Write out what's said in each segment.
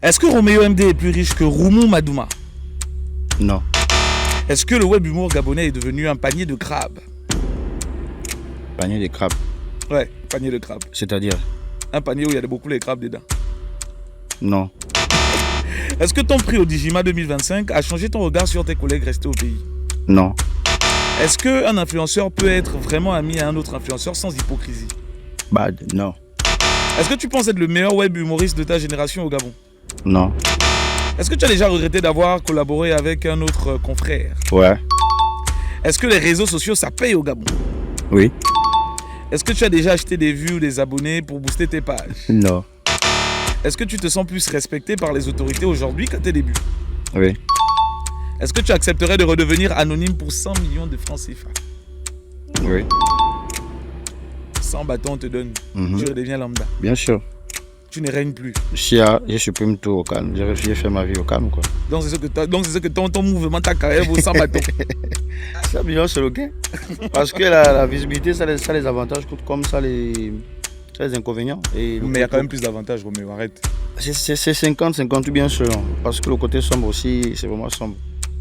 Est-ce que Roméo MD est plus riche que Roumou Madouma? Non. Est-ce que le web humour gabonais est devenu un panier de crabes? Panier de crabes. Ouais, panier de crabes. C'est-à-dire? Un panier où il y a beaucoup les crabes dedans. Non. Est-ce que ton prix au Digima 2025 a changé ton regard sur tes collègues restés au pays? Non. Est-ce qu'un influenceur peut être vraiment ami à un autre influenceur sans hypocrisie? Bad, non. Est-ce que tu penses être le meilleur web humoriste de ta génération au Gabon? Non. Est-ce que tu as déjà regretté d'avoir collaboré avec un autre confrère? Ouais. Est-ce que les réseaux sociaux, ça paye au Gabon? Oui. Est-ce que tu as déjà acheté des vues ou des abonnés pour booster tes pages? Non. Est-ce que tu te sens plus respecté par les autorités aujourd'hui qu'à tes débuts? Oui. Est-ce que tu accepterais de redevenir anonyme pour 100 millions de francs CFA? Oui. 100 bâtons on te donne, tu redeviens lambda. Bien sûr. Tu ne règnes plus. Je supprime tout au calme. J'ai fait ma vie au calme, quoi. Donc c'est ce que ton mouvement, ta carrière vaut 100 bâtons. 100 millions, c'est ok. Parce que la visibilité, ça les avantages, comme ça les inconvénients. Et Mais il y a quand même plus d'avantages, Roméo, arrête. C'est 50-50 bien sûr. Parce que le côté sombre aussi, c'est vraiment sombre.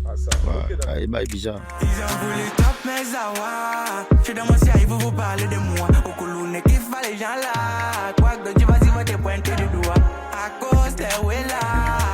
Ah ça, Ouais, il est bizarre. Ils ont voulu top mes awas. Je suis dans mon ciel, ils vont vous parler de moi. Au couloune, qui fait les gens là. Quoi que tu vas y te pointer du doigt. À cause de Wella,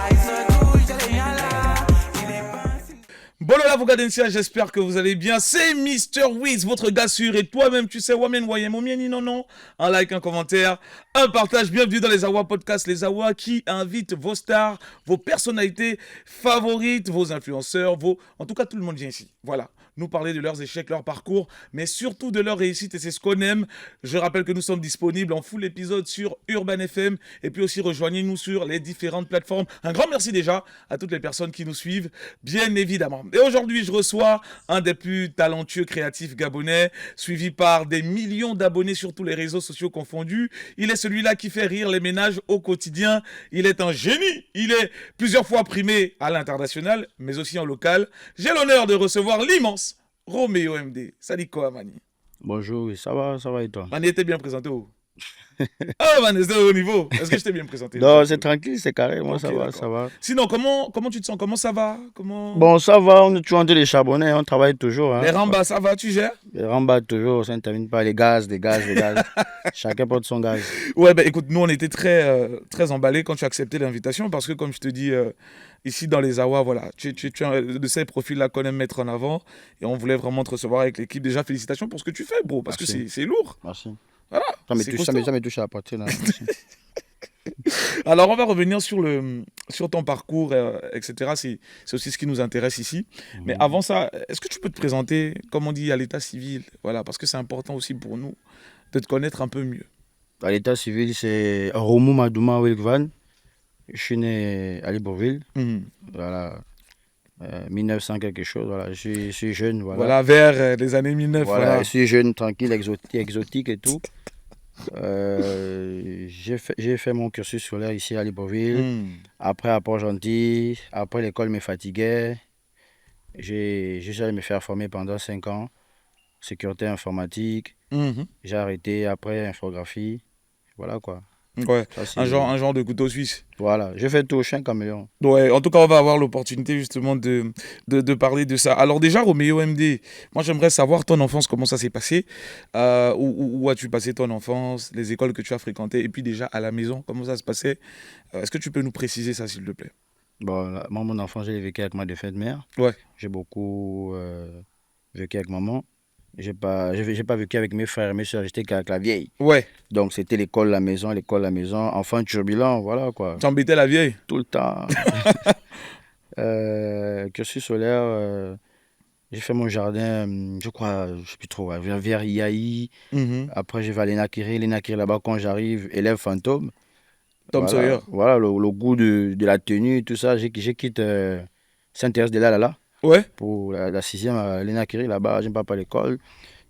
ils sont tous les gens là. Ils dépensent. Bon là, vous regardez ici, j'espère que vous allez bien. C'est Mister Wiz, votre gars sûr. Et toi-même, tu sais, Wamen Wayem, Omieni, non. Un like, un commentaire, un partage. Bienvenue dans les Awa Podcasts. Les Awa qui invitent vos stars, vos personnalités favorites, vos influenceurs, en tout cas, tout le monde vient ici. Voilà. Nous parler de leurs échecs, leur parcours, mais surtout de leur réussite. Et c'est ce qu'on aime. Je rappelle que nous sommes disponibles en full épisode sur Urban FM. Et puis aussi, rejoignez-nous sur les différentes plateformes. Un grand merci déjà à toutes les personnes qui nous suivent, bien évidemment. Et aujourd'hui, je reçois un des plus talentueux créatifs gabonais, suivi par des millions d'abonnés sur tous les réseaux sociaux confondus. Il est celui-là qui fait rire les ménages au quotidien. Il est un génie. Il est plusieurs fois primé à l'international, mais aussi en local. J'ai l'honneur de recevoir l'immense Roméo MD. Salut quoi, Mani? Bonjour, oui, ça va et toi? Mani était bien présenté où? Ah, Mani, c'était au niveau. Est-ce que je t'ai bien présenté? Non, c'est tranquille, c'est carré, moi Ok, ça va, d'accord. ça va. Sinon, comment tu te sens? Comment ça va? Bon, ça va, on est toujours en train de charbonner, on travaille toujours. Hein. Les rambas, ça va, tu gères? Les rembats toujours, ça ne termine pas, les gaz. Chacun porte son gaz. Ouais, bah écoute, nous on était très emballés quand tu as accepté l'invitation parce que, comme je te dis, ici dans les Awa, voilà, tu es un de ces profils-là qu'on aime mettre en avant et on voulait vraiment te recevoir avec l'équipe. Déjà, félicitations pour ce que tu fais, bro, parce Merci. que c'est lourd. Merci. Voilà. Ça me c'est touche, costaud. ça me touche à la poitrine. Là. Alors, on va revenir sur ton parcours, etc. C'est aussi ce qui nous intéresse ici. Mais avant ça, est-ce que tu peux te présenter, comme on dit, à l'état civil? Voilà, parce que c'est important aussi pour nous de te connaître un peu mieux. À l'état civil, c'est Roumou Madouma Wilkvan. Je suis né à Libreville. Voilà. 1900 quelque chose. Voilà. Je suis jeune. Voilà, vers les années 1900. Voilà, je suis jeune, tranquille, exotique et tout. J'ai fait mon cursus scolaire ici à Libreville. Après à Port-Gentil. Après l'école me fatiguait. J'ai allé me faire former pendant 5 ans. Sécurité informatique. J'ai arrêté après infographie. Voilà quoi. Ouais, Ça, c'est- un genre de couteau suisse. Voilà, j'ai fait tout, chien caméléon. Ouais, en tout cas, on va avoir l'opportunité justement de parler de ça. Alors déjà, Roméo MD, moi j'aimerais savoir ton enfance, comment ça s'est passé, où as-tu passé ton enfance, les écoles que tu as fréquentées, et puis déjà à la maison, comment ça se passait. Est-ce que tu peux nous préciser ça, s'il te plaît? Bon, là, moi, mon enfance, je l'ai vécu avec ma défunte mère. Ouais. J'ai beaucoup vécu avec maman. J'ai pas vécu avec mes frères et mes soeurs, j'étais qu'avec la vieille. Ouais, Donc c'était l'école, la maison, enfant turbulent, voilà quoi. tu embêtais la vieille. Tout le temps. Cursus solaire, j'ai fait mon jardin, je crois, je ne sais plus trop, vers IAI. Après, je vais à l'ENAKIRI. L'ENAKIRI là-bas, quand j'arrive, élève fantôme. Tom Voilà, Sawyer. voilà le goût de la tenue, tout ça. J'ai quitté Saint-Thérèse de là. Ouais. Pour la 6e à l'ENAKIRI, là-bas, je ne pars pas à l'école.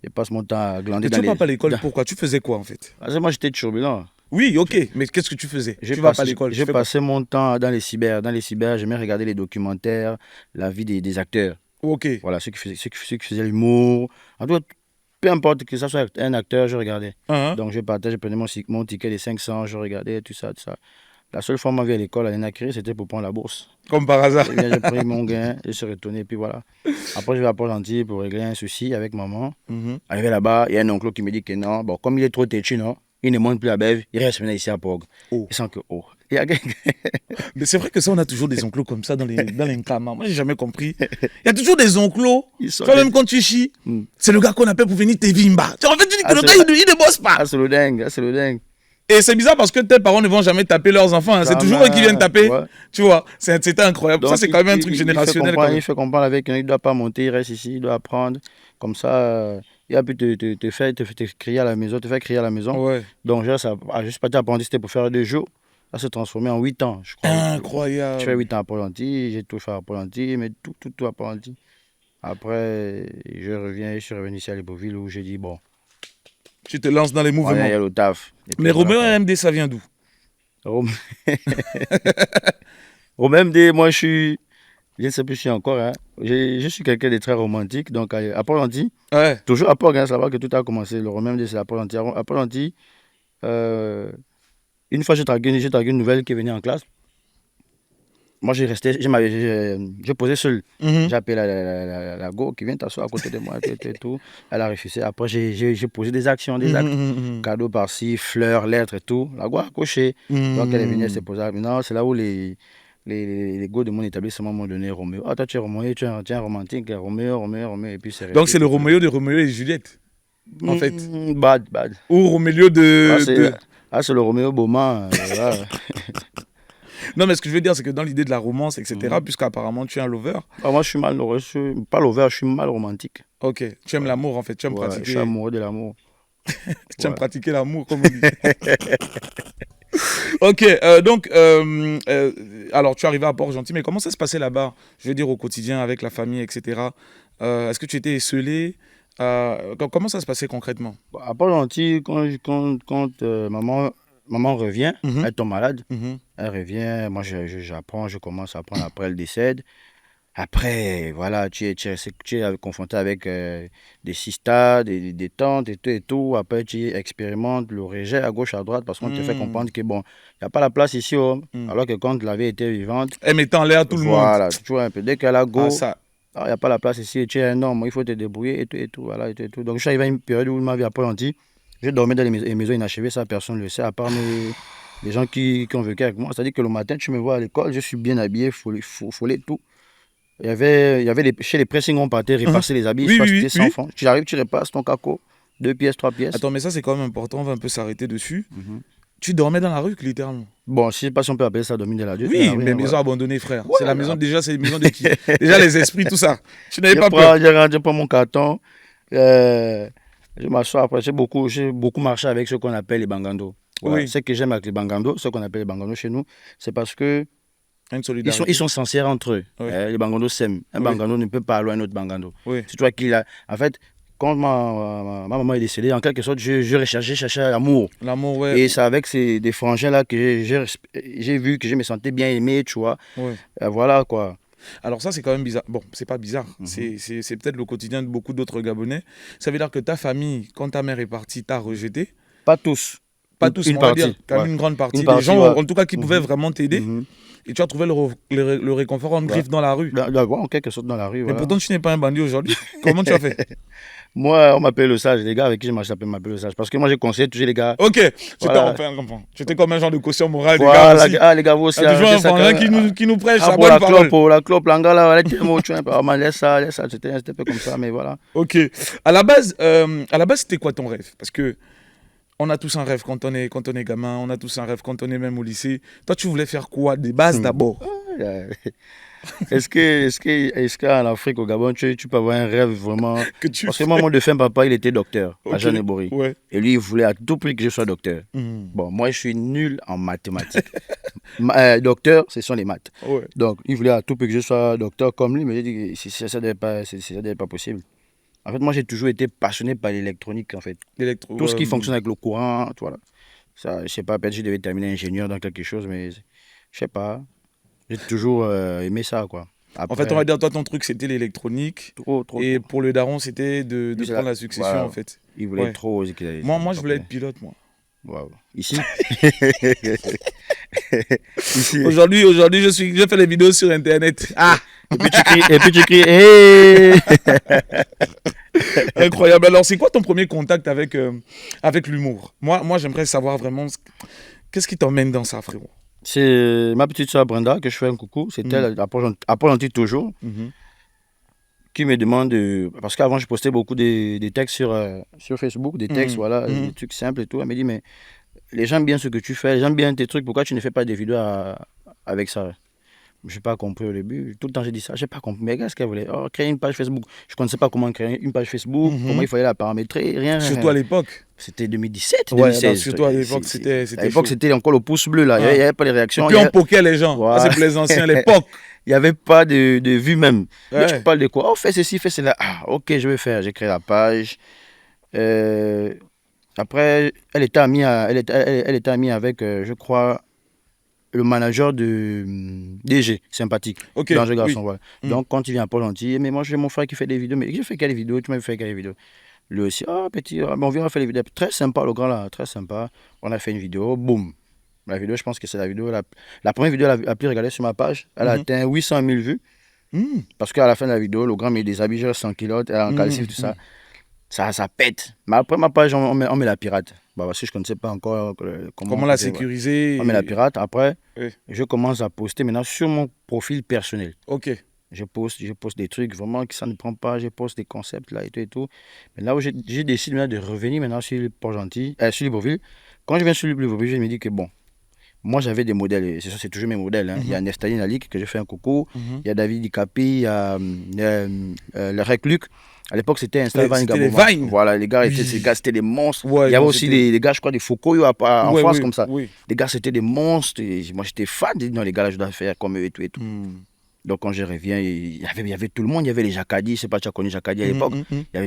Je passe mon temps à glander Mais dans tu les... vas pas à l'école, dans- pourquoi? Tu faisais quoi en fait? Parce que moi, j'étais turbulent. Oui, ok, mais qu'est-ce que tu faisais? Tu vas pas à l'école. J'ai passé mon temps dans les cyber. Dans les cyber, j'aimais regarder les documentaires, la vie des acteurs. Ok. Voilà, ceux qui faisaient l'humour. En tout cas, peu importe que ça soit un acteur, je regardais. Hein? Donc, je partais, je prenais mon ticket de 500, je regardais tout ça. La seule fois où ma vie à l'école à l'ENACRI, c'était pour prendre la bourse. Comme par hasard. Et bien, j'ai pris mon gain, je suis retourné, puis voilà. Après, je vais à Port-Gentil pour régler un souci avec maman. Arrivé là-bas, il y a un oncle qui me dit que non, bon, comme il est trop têtu, non, il ne monte plus à Bève, il reste maintenant ici à Pog. Oh. Il sent que, oh. Il y a Mais c'est vrai que ça, on a toujours des onclos comme ça dans les Nkama. Moi, j'ai jamais compris. Il y a toujours des onclos. Toi, même quand tu chies, c'est le gars qu'on appelle pour venir te vimba. En fait, tu dis que le gars, il ne bosse pas. Ah, c'est le dingue, c'est le dingue. Et c'est bizarre parce que tes parents ne vont jamais taper leurs enfants. Hein. C'est toujours eux qui viennent taper. Ouais. Tu vois, c'était incroyable. Donc, ça, c'est quand même un truc générationnel. Il fait comprendre avec il ne doit pas monter, il reste ici, il doit apprendre. Comme ça, il a pu te faire crier à la maison, te faire crier à la maison. Ouais. Donc, ça a juste pas été apprenti, c'était pour faire 2 jours. Ça s'est transformé en 8 ans, je crois. Incroyable. Je fais 8 ans à Port-Gentil, j'ai tout fait à Port-Gentil, mais tout à Port-Gentil. Après, je suis revenu ici à Libreville où j'ai dit, bon. Tu te lances dans les mouvements. Il y a le taf. Mais Roméo MD, ça vient d'où? Roméo MD, moi je ne sais plus si encore, hein. Je suis quelqu'un de très romantique, donc à Port-Gentil, toujours à Port, hein, ça va que tout a commencé. Le Roméo MD, c'est à Port-Gentil. À Port-Gentil, une fois j'ai dragué une nouvelle qui est venue en classe. Moi, je posais seul. J'ai appelé la go qui vient t'asseoir à côté de moi et tout. Elle a refusé. Après, j'ai posé des actions, des actes. Cadeaux par-ci, fleurs, lettres et tout. La go a coché. Donc, elle est venue, elle s'est posée. Maintenant, c'est là où les go de mon établissement m'ont donné Roméo. Ah, toi, tu es Roméo, tu es un romantique. Roméo. Et puis, c'est resté. Donc, c'est le Roméo de Roméo et Juliette, en fait. Bad. Ou Roméo de... c'est le Roméo Beaumont. Non, mais ce que je veux dire, c'est que dans l'idée de la romance, etc., puisqu'apparemment tu es un lover. Moi, je suis mal heureux. Pas lover, je suis mal romantique. Ok, tu aimes l'amour en fait, tu aimes pratiquer. Je suis amoureux de l'amour. Tu aimes pratiquer l'amour, comme on dit. Ok, donc, alors tu es arrivé à Port-Gentil, mais comment ça se passait là-bas? Je veux dire, au quotidien, avec la famille, etc. Est-ce que tu étais esseulé? Comment ça se passait concrètement? À Port-Gentil, quand maman revient, elle tombe malade, elle revient, moi j'apprends, je commence à apprendre, après elle décède. Après, voilà, tu es confronté avec des sistas, des tantes et tout. Après, tu expérimentes le rejet à gauche, à droite, parce qu'on te fait comprendre que bon, il n'y a pas la place ici, alors que quand la vie était vivante... Elle mettait en l'air tout le monde. Voilà, tu vois un peu, dès qu'elle a go... il n'y a pas la place ici, tu es un homme, il faut te débrouiller et tout, voilà, et tout. Donc, je suis arrivé à une période où ma vie a pas gentil. Je dormais dans les maisons inachevées, ça personne ne le sait, à part les gens qui ont vécu avec moi. C'est-à-dire que le matin, tu me vois à l'école, je suis bien habillé, follet, tout. Il y avait chez les pressings, on partait repasser les habits, c'était 100 francs. Tu arrives, tu repasses ton caco, 2 pièces, 3 pièces. Attends, mais ça c'est quand même important, on va un peu s'arrêter dessus. Tu dormais dans la rue, littéralement? Bon, je ne sais pas si on peut appeler ça dormir dans la rue. Oui, mais maison abandonnée, frère. Ouais, c'est la maison, déjà, c'est une maison de qui? Déjà, les esprits, tout ça. Tu n'avais pas peur? Je prends mon carton. Je m'assois après, j'ai beaucoup marché avec ce qu'on appelle les bangandos. Voilà. Oui. Ce que j'aime avec les bangandos, ce qu'on appelle les bangandos chez nous, c'est parce que ils sont sincères entre eux. Oui. Les bangandos s'aiment. Un bangando ne peut pas aller à un autre bangando. Oui. C'est toi qui l'as. En fait, quand ma maman est décédée, en quelque sorte, je cherchais l'amour. L'amour, ouais. Et c'est avec des frangins-là que j'ai vu que je me sentais bien aimé, tu vois. Oui. Voilà, quoi. Alors ça, c'est quand même bizarre. Bon, c'est pas bizarre. C'est peut-être le quotidien de beaucoup d'autres Gabonais. Ça veut dire que ta famille, quand ta mère est partie, t'a rejeté? Pas tous. Pas tous, on va dire. Quand même une grande partie. Les gens, en tout cas, qui pouvaient vraiment t'aider. Et tu as trouvé le réconfort en griffe dans la rue. En quelque sorte dans la rue. Mais pourtant, tu n'es pas un bandit aujourd'hui. Comment tu as fait? Moi, on m'appelle le sage. Les gars avec qui je marche m'appellent le sage. Parce que moi, j'ai conseillé toujours les gars. Ok, tu étais comme un genre de caution morale. Voilà, les gars aussi. Il y a toujours un frangin qui nous prêche sa bonne parole. La clope, l'angala, laisse ça. C'était un peu comme ça, mais voilà. Ok. À la base, c'était quoi ton rêve? Parce que on a tous un rêve quand on est gamin, on a tous un rêve quand on est même au lycée. Toi, tu voulais faire quoi? Des bases d'abord? Est-ce qu'en Afrique, au Gabon, tu peux avoir un rêve vraiment... Parce que moi, mon défunt papa, il était docteur à Jeanne-Ébori. Ouais. Et lui, il voulait à tout prix que je sois docteur. Bon, moi, je suis nul en mathématiques. Docteur, ce sont les maths. Ouais. Donc, il voulait à tout prix que je sois docteur comme lui, mais j'ai dit que ça n'est pas possible. En fait, moi, j'ai toujours été passionné par l'électronique, en fait. Tout ce qui fonctionne avec le courant, voilà. Ça, je sais pas, peut-être que je devais terminer ingénieur dans quelque chose, mais je sais pas. J'ai toujours aimé ça, quoi. Après, en fait, on va dire, toi, ton truc, c'était l'électronique. Trop. Et pour le daron, c'était de prendre la succession, voilà. En fait. Il voulait trop. Moi, je voulais être pilote, moi. Wow. Ici Ici. Aujourd'hui, je fais des vidéos sur Internet. Ah, Et puis tu cries, hé. incroyable. Alors, c'est quoi ton premier contact avec l'humour? Moi, j'aimerais savoir vraiment qu'est-ce qui t'emmène dans ça, frérot. C'est ma petite soeur Brenda que je fais un coucou. C'est elle, à Port-Gentil toujours, qui me demande. Parce qu'avant, je postais beaucoup des textes sur Facebook, des textes, voilà, des trucs simples et tout. Elle me dit, mais les gens aiment bien ce que tu fais, les gens aiment bien tes trucs, pourquoi tu ne fais pas des vidéos avec ça? Je n'ai pas compris au début. Tout le temps, j'ai dit ça. Je n'ai pas compris. Mais qu'est-ce qu'elle voulait? Oh, créer une page Facebook. Je ne connaissais pas comment créer une page Facebook, comment il fallait la paramétrer, rien. Surtout à l'époque. C'était 2017, Ouais, 2016. non, surtout à l'époque, c'était À l'époque, chaud. c'était encore le pouce bleu, là. Il n'y avait pas les réactions. Et puis on poquait les gens. Voilà. Ça, c'est pour les anciens à l'époque. Il n'y avait pas de vue même. Ouais. Là, tu parles de quoi? Oh, fais ceci, fais cela. Ah, ok, je vais faire. J'ai créé la page. Après, elle était amie avec, je crois, le manager de DG, sympathique. Ok, Dans ce garçon, oui. voilà. Donc, quand il vient à Port-Gentil, mais moi, j'ai mon frère qui fait des vidéos. Mais j'ai fait quelle vidéo? Tu m'as fait quelle vidéo? Lui aussi, ah, petit, on vient faire les vidéos. Très sympa, le grand là, très sympa. On a fait une vidéo, boum. La vidéo, je pense que c'est la vidéo, la première vidéo la plus regardée sur ma page. Elle a atteint 800 000 vues. Parce qu'à la fin de la vidéo, le grand met des habits sans culotte, en calcif, tout ça. Ça pète. Mais après ma page, on met la pirate. Bah, parce que je ne connaissais pas encore Comment la sécuriser? On met la pirate. Après, Oui. je commence à poster maintenant sur mon profil personnel. Ok. Je poste des trucs vraiment que ça ne prend pas. Je poste des concepts là et tout. Mais là où j'ai décidé maintenant de revenir maintenant sur Port-Gentil, sur Libreville. Quand je viens sur Libreville, je me dis que bon, moi j'avais des modèles. Et c'est toujours mes modèles. Hein. Il y a Neftalin Alik que je fais un coucou. Il y a David Dikapi, il y a le Rec Luc. À l'époque, c'était Instagram. C'était les Vines. Voilà, les gars, c'était des monstres. Ouais, il y avait bon, aussi des gars, je crois, des Foucault en France, comme ça. Oui. Les gars, c'était des monstres. Et moi, j'étais fan. J'ai dit, non, les gars, là, je dois faire comme eux et tout. Donc, quand je reviens, il y avait tout le monde. Il y avait les Jacadi. Je ne sais pas si tu as connu Jacadi à l'époque.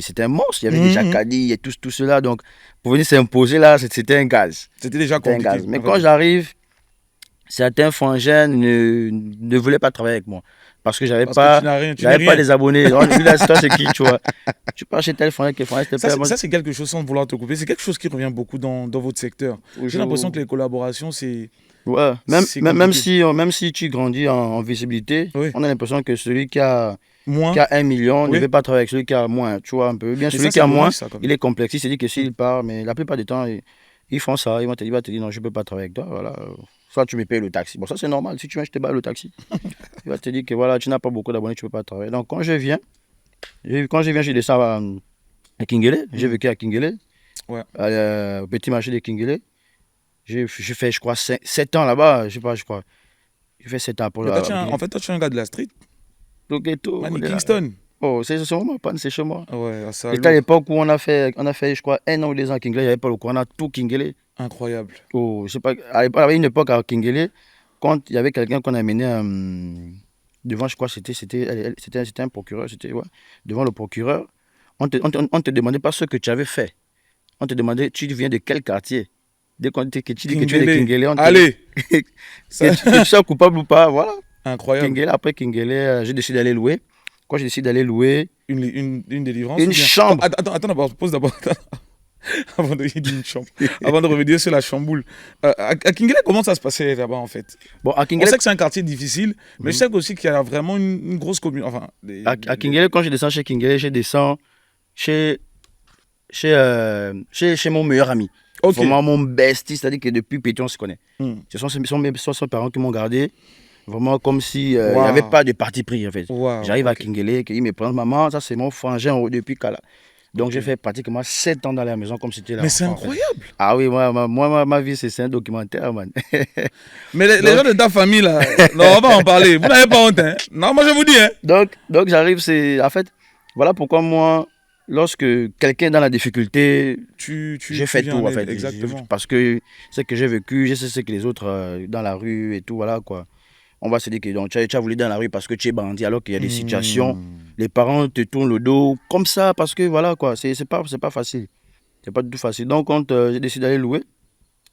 C'était un monstre. Il y avait des Jacadi et tout cela. Donc, pour venir s'imposer là, c'était un gaz. C'était déjà compliqué. Mais quand j'arrive, certains frangins ne voulaient pas travailler avec moi. Parce que j'avais pas des abonnés. Lui, là, c'est qui, tu vois. Tu pars chez tel frangin, ça, c'est quelque chose, sans vouloir te couper, c'est quelque chose qui revient beaucoup dans votre secteur. J'ai l'impression que les collaborations, c'est... Ouais, même si tu grandis en visibilité, on a l'impression que celui qui a 1 million ne veut pas travailler avec celui qui a moins, tu vois, un peu. Bien, celui qui a moins, il est complexe. Il se dit que s'il part, mais la plupart du temps, ils font ça. Ils vont te dire, non, je ne peux pas travailler avec toi, voilà. Soit tu me payes le taxi. Bon, ça, c'est normal. Si tu viens, je te paye le taxi. Il va te dire que voilà, tu n'as pas beaucoup d'abonnés, tu ne peux pas travailler. Donc, quand je viens, je descends à Kingele. J'ai vécu à Kingele, au petit marché de Kingele. J'ai fait, je crois, 7 ans là-bas. Je crois. J'ai fait 7 ans. En fait, toi, tu es un gars de la street. Le ghetto. Kingston. Oh, c'est chez moi, pas c'est chez moi. Ouais, ça. C'était à l'époque où on a fait, je crois, 1 an ou 2 ans à Kingele. Il n'y avait pas le courant, on a tout Kingele. Incroyable. Oh, je sais pas, il y avait une époque à Kingele, quand il y avait quelqu'un qu'on a amené devant, je crois, c'était un procureur, devant le procureur, on te demandait pas ce que tu avais fait. On te demandait, tu viens de quel quartier? Dès qu'on dit que tu dis que tu es de Kingele, on te allez que tu sois coupable ou pas, voilà. Incroyable. Kingele, après Kingele, j'ai décidé d'aller louer. Quand j'ai décidé d'aller louer... Une délivrance? Une chambre. Attends d'abord, pose d'abord. Avant de dire une chambre. Avant de revenir sur la chamboule. À Kingele, comment ça se passait là-bas en fait? Bon, à Kingele... On sait que c'est un quartier difficile, mais je sais aussi qu'il y a vraiment une grosse commune. Enfin, à Kingele, quand je descends chez Kingele, je descends chez mon meilleur ami. Okay. Vraiment mon bestie, c'est-à-dire que depuis petit, on se connaît. Ce sont ses parents qui m'ont gardé. Vraiment comme si il n'y avait pas de parti pris en fait. J'arrive à Kingele, il me prend maman, ça c'est mon frangin depuis Kala. Donc j'ai fait pratiquement 7 ans dans la maison comme c'était là. Mais c'est incroyable. Ah oui, moi ma vie c'est un documentaire, man. Mais les gens de ta famille là, non, on va en parler. Vous n'avez pas honte, hein? Non, moi je vous dis, hein. Donc j'arrive, c'est en fait, voilà pourquoi moi, lorsque quelqu'un est dans la difficulté, j'ai fait tout en fait. Exactement. Parce que ce que j'ai vécu, je sais ce que les autres dans la rue et tout, voilà quoi. On va se dire que donc, tu as voulu dans la rue parce que tu es bandit, alors qu'il y a des situations, les parents te tournent le dos comme ça, parce que voilà quoi, c'est pas facile. C'est pas du tout facile. Donc quand j'ai décidé d'aller louer,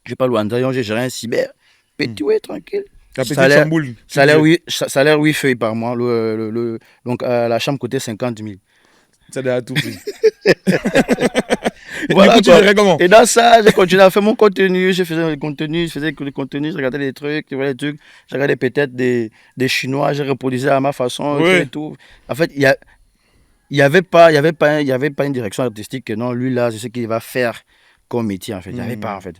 je n'ai pas loué en Andrayon, j'ai géré un cyber, petit ouais, tranquille. Salaire 8 feuilles par mois, donc la chambre coûtait 50 000. Ça a tout pris. Et Voilà, du coup, tu quoi. dirais comment? Et dans ça, j'ai continué à faire mon contenu. Je faisais le contenu, je regardais les trucs, je voyais les trucs. Je regardais peut-être des Chinois, je reproduisais à ma façon Ouais. et tout. En fait, il y avait pas une direction artistique que non, lui là, c'est ce qu'il va faire comme métier en fait. Il n'y avait pas en fait.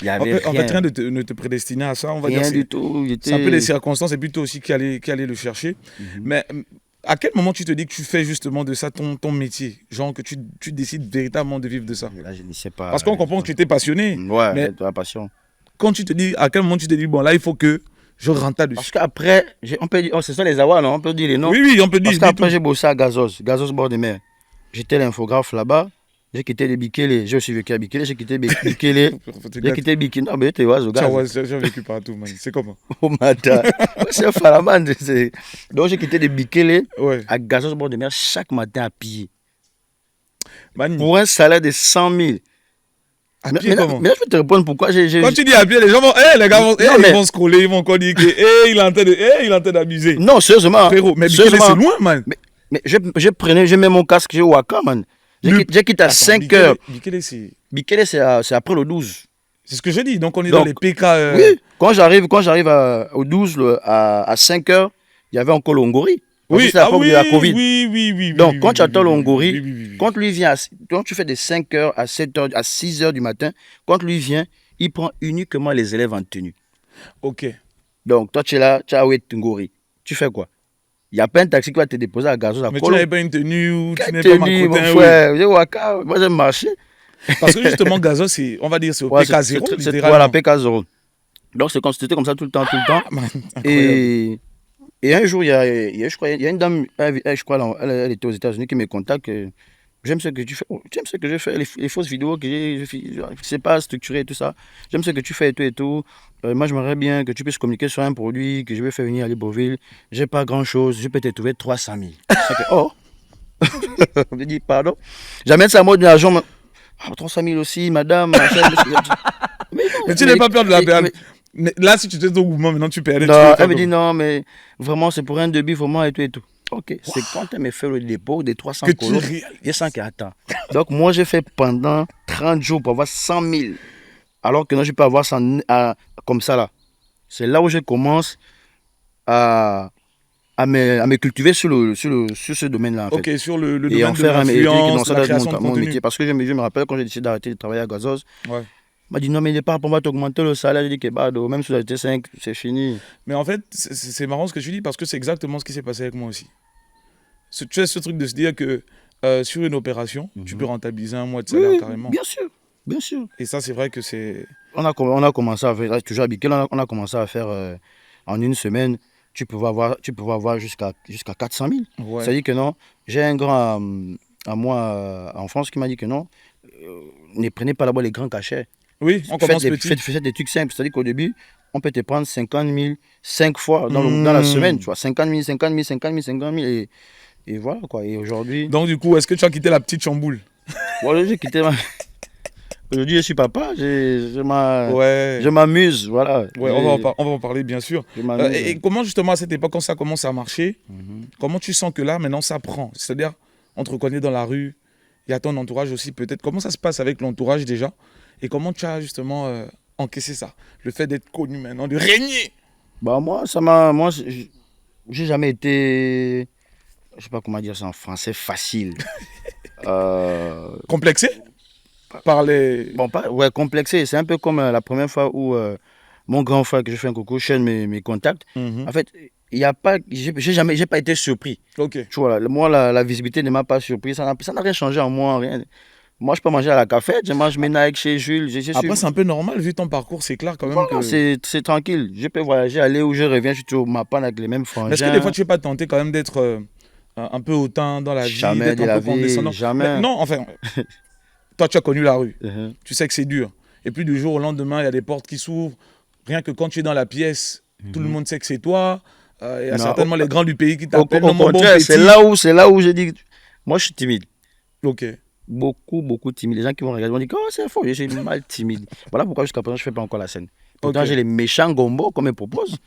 Il y En avait fait, rien rien, ne te prédestinait à ça, on va dire. rien du tout. C'est un peu les circonstances et puis toi aussi qui allais le chercher. Mhm. Mais à quel moment tu te dis que tu fais justement de ça ton métier? Genre que tu décides véritablement de vivre de ça? Là, je ne sais pas. Parce qu'on comprend que tu étais passionné. Ouais, Mais de la passion. quand tu te dis, à quel moment tu te dis, bon là, il faut que je rentre dessus. Parce qu'après, on peut dire, oh, c'est ça les Awa, non? On peut dire les noms. Oui, oui, on peut dire. Parce qu'après, j'ai bossé à Gazos bord de mer. J'étais l'infographe là-bas. J'ai quitté les Bikele. J'ai aussi vécu à Bikele. J'ai quitté Bikele. J'ai quitté Bikele. Non, mais tu vois, au gaz. J'ai vécu partout, man. C'est comment? Au matin. C'est un falaman. Donc, j'ai quitté les Bikele Ouais. à Gazos bord de mer chaque matin à pied. Man, Pour un salaire de 100 000. à pied, comment? Mais là, je peux te répondre pourquoi j'ai. Quand tu dis à pied, les gens vont, les gars vont, Non, mais- ils vont scroller, ils vont encore dire que, il est en train d'abuser. Non, sérieusement. Frérot, mais Bikele, c'est loin, man. Mais je mets mon casque, j'ai Waka, man. J'ai quitté à Attends, 5 heures. Bikele, c'est Bikele, c'est après le 12. c'est ce que je dis. Donc, on est Donc, dans les PK. Oui, quand j'arrive au 12, à 5 heures, il y avait encore l'Ongori. Oui, C'est l'époque de la Covid. oui. Donc, oui, quand oui, tu attends oui, l'Ongori, oui, oui, oui, oui. quand lui vient, quand tu fais de 5 heures à 7 heures, à 6 heures du matin, quand lui vient, il prend uniquement les élèves en tenue. Ok. Donc, toi, tu es là, tu as oué Ngori. Tu fais quoi? Il n'y a pas un taxi qui va te déposer à Gazos à Mais tu Colo. n'avais pas une tenue ou tu Quelle n'es pas tenue, mon macrotin. frère? J'ai Waka, moi j'aime marcher. Parce que justement, Gazos, c'est, on va dire, c'est au Ouais, PK0, c'est littéralement. voilà, PK0. Donc, c'était comme ça tout le temps. Man, incroyable. Et un jour, il y a une dame, je crois, elle était aux États-Unis qui me contacte. J'aime ce que tu fais. Oh, j'aime ce que je fais, les fausses vidéos que je sais pas structuré et tout ça. J'aime ce que tu fais et tout et tout. Moi, j'aimerais bien que tu puisses communiquer sur un produit que je vais faire venir à Libreville. J'ai pas grand-chose. Je peux te trouver 300 000. Oh. Je dis, pardon. J'amène ça à mode d'argent. 300 000 aussi, madame. Mais tu n'as pas peur de la perdre. Mais là, si tu étais au mouvement, maintenant tu perdais. Non, elle me dit non, mais vraiment, c'est pour un début, vraiment, et tout et tout. Ok, c'est quand elle me fait le dépôt des 300 Que tu colos, réalises. je sens qu'elle attend. Donc, moi, j'ai fait pendant 30 jours pour avoir 100 000. Alors que non, je peux avoir ça comme ça là. C'est là où je commence à me cultiver sur ce domaine-là. En fait. Ok, sur le Et domaine en de faire un métier, l'influence, ça la doit être création de mon contenu. métier. Parce que je me rappelle quand j'ai décidé d'arrêter de travailler à Gazos, Ouais. il m'a dit non, mais il n'est pas pour moi t'augmenter le salaire. J'ai dit que bah, même si j'étais 5, c'est fini. Mais en fait, c'est marrant ce que tu dis parce que c'est exactement ce qui s'est passé avec moi aussi. Tu as ce truc de se dire que sur une opération, tu peux rentabiliser un mois de salaire Oui, carrément. bien sûr, bien sûr. Et ça, c'est vrai que c'est. On a commencé à faire, toujours à Bikel, on a commencé à faire en une semaine, tu peux avoir jusqu'à 400 000. Ouais. Ça dit que non. J'ai un grand à moi en France qui m'a dit que non, ne prenez pas d'abord les grands cachets. Oui, on commence petit. Faites des trucs simples. C'est-à-dire qu'au début, on peut te prendre 50 000 5 fois dans la semaine. Tu vois, 50 000, 50 000, 50 000, 50 000. Et voilà quoi. Et aujourd'hui, Donc, du coup, est-ce que tu as quitté la petite chamboule? voilà, j'ai quitté ma... Aujourd'hui, je suis papa, Ouais. je m'amuse, voilà. Ouais, on va en parler, bien sûr. Je m'amuse. Et comment, justement, à cette époque, quand ça commence à marcher, Mhm. comment tu sens que là, maintenant, ça prend? C'est-à-dire, on te reconnaît dans la rue, il y a ton entourage aussi, peut-être. Comment ça se passe avec l'entourage déjà? Et comment tu as, justement, encaissé ça? Le fait d'être connu maintenant, de régner? Bah moi, j'ai jamais été, je sais pas comment dire ça en français, facile. Complexé par les... Bon, ouais, complexé. C'est un peu comme la première fois où mon grand frère, que je fais un coucou, chaîne mes contacts. Mhm. En fait, il y a pas, j'ai pas été surpris. Ok. Tu vois, moi, la visibilité ne m'a pas surpris. Ça n'a rien changé en moi, rien. Moi, je peux manger à la cafette, je mange mes Nike chez Jules. Après, c'est un peu normal, vu ton parcours, c'est clair quand même voilà, que... c'est tranquille. Je peux voyager, aller où je reviens, je suis toujours ma panne avec les mêmes frangins. Est-ce que des fois, tu n'es pas tenté quand même d'être un peu hautain dans la vie, Jamais d'être de un la peu condescendant? vie, jamais. Mais non, enfin, toi, tu as connu la rue. Mhm. Tu sais que c'est dur. Et puis, du jour au lendemain, il y a des portes qui s'ouvrent. Rien que quand tu es dans la pièce, tout le monde sait que c'est toi. Il y a Non, certainement les grands du pays qui Au t'appellent. Non, mon bon contraire, petit. c'est là où j'ai dit, moi, je suis timide. Ok. Beaucoup timide. Les gens qui vont regarder vont dire, oh, c'est faux, je suis mal timide. Voilà pourquoi jusqu'à présent, je ne fais pas encore la scène. Pourtant, Ok. j'ai les méchants gombo qu'on me propose.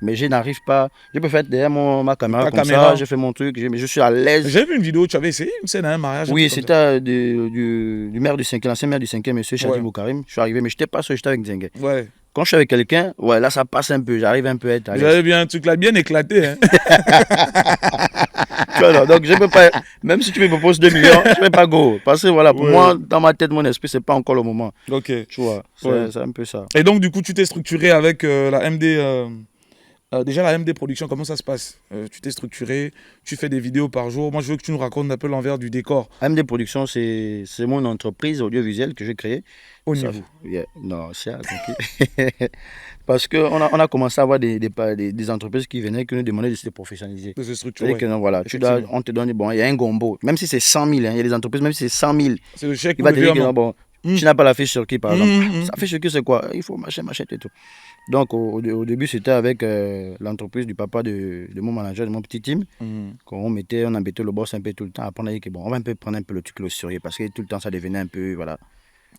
mais je n'arrive pas. Je peux faire derrière ma caméra Ta comme caméra. ça, je fais mon truc, mais je suis à l'aise. J'ai vu une vidéo, tu avais essayé une scène à un mariage. Oui, un truc comme c'était du maire du 5e, l'ancien maire du 5e, monsieur Chadi Ouais. Boukarim. Je suis arrivé, mais je n'étais pas seul, j'étais avec Zengue. ça. Ouais. Quand je suis avec quelqu'un, ouais, là, ça passe un peu, j'arrive un peu à être à l'aise. J'avais bien un truc là, bien éclaté. Hein. Tu vois, non, donc, je peux pas, même si tu me proposes 2 millions, je ne peux pas go. Parce que voilà, pour Ouais. moi, dans ma tête, mon esprit, ce n'est pas encore le moment. Ok. Tu vois, Ouais. c'est un peu ça. Et donc, du coup, tu t'es structuré avec la MD. Déjà, la MD Production, comment ça se passe? Tu t'es structuré, tu fais des vidéos par jour. Moi, je veux que tu nous racontes un peu l'envers du décor. AMD Productions, c'est mon entreprise audiovisuelle que j'ai créée. Au Ça- niveau. Yeah. Non, c'est tranquille. Parce qu'on a commencé à avoir des entreprises qui venaient, qui nous demandaient de se professionnaliser. De se structurer. C'est-à-dire que non, voilà, on te donne, bon, il y a un gombo, même si c'est 100 000, hein, il y a des entreprises, même si c'est 100 000, C'est le chèque il ou va le te dire que virement. non, bon, Mm. tu n'as pas la fiche sur qui, par exemple. Mm. Ça fait sur qui, c'est quoi? Il faut machin, et tout. Donc, au début, c'était avec l'entreprise du papa de mon manager, de mon petit team, qu'on on embêtait le boss un peu tout le temps. Après, on a dit que bon, on va un peu prendre un peu le truc au sérieux, parce que tout le temps, ça devenait un peu, voilà.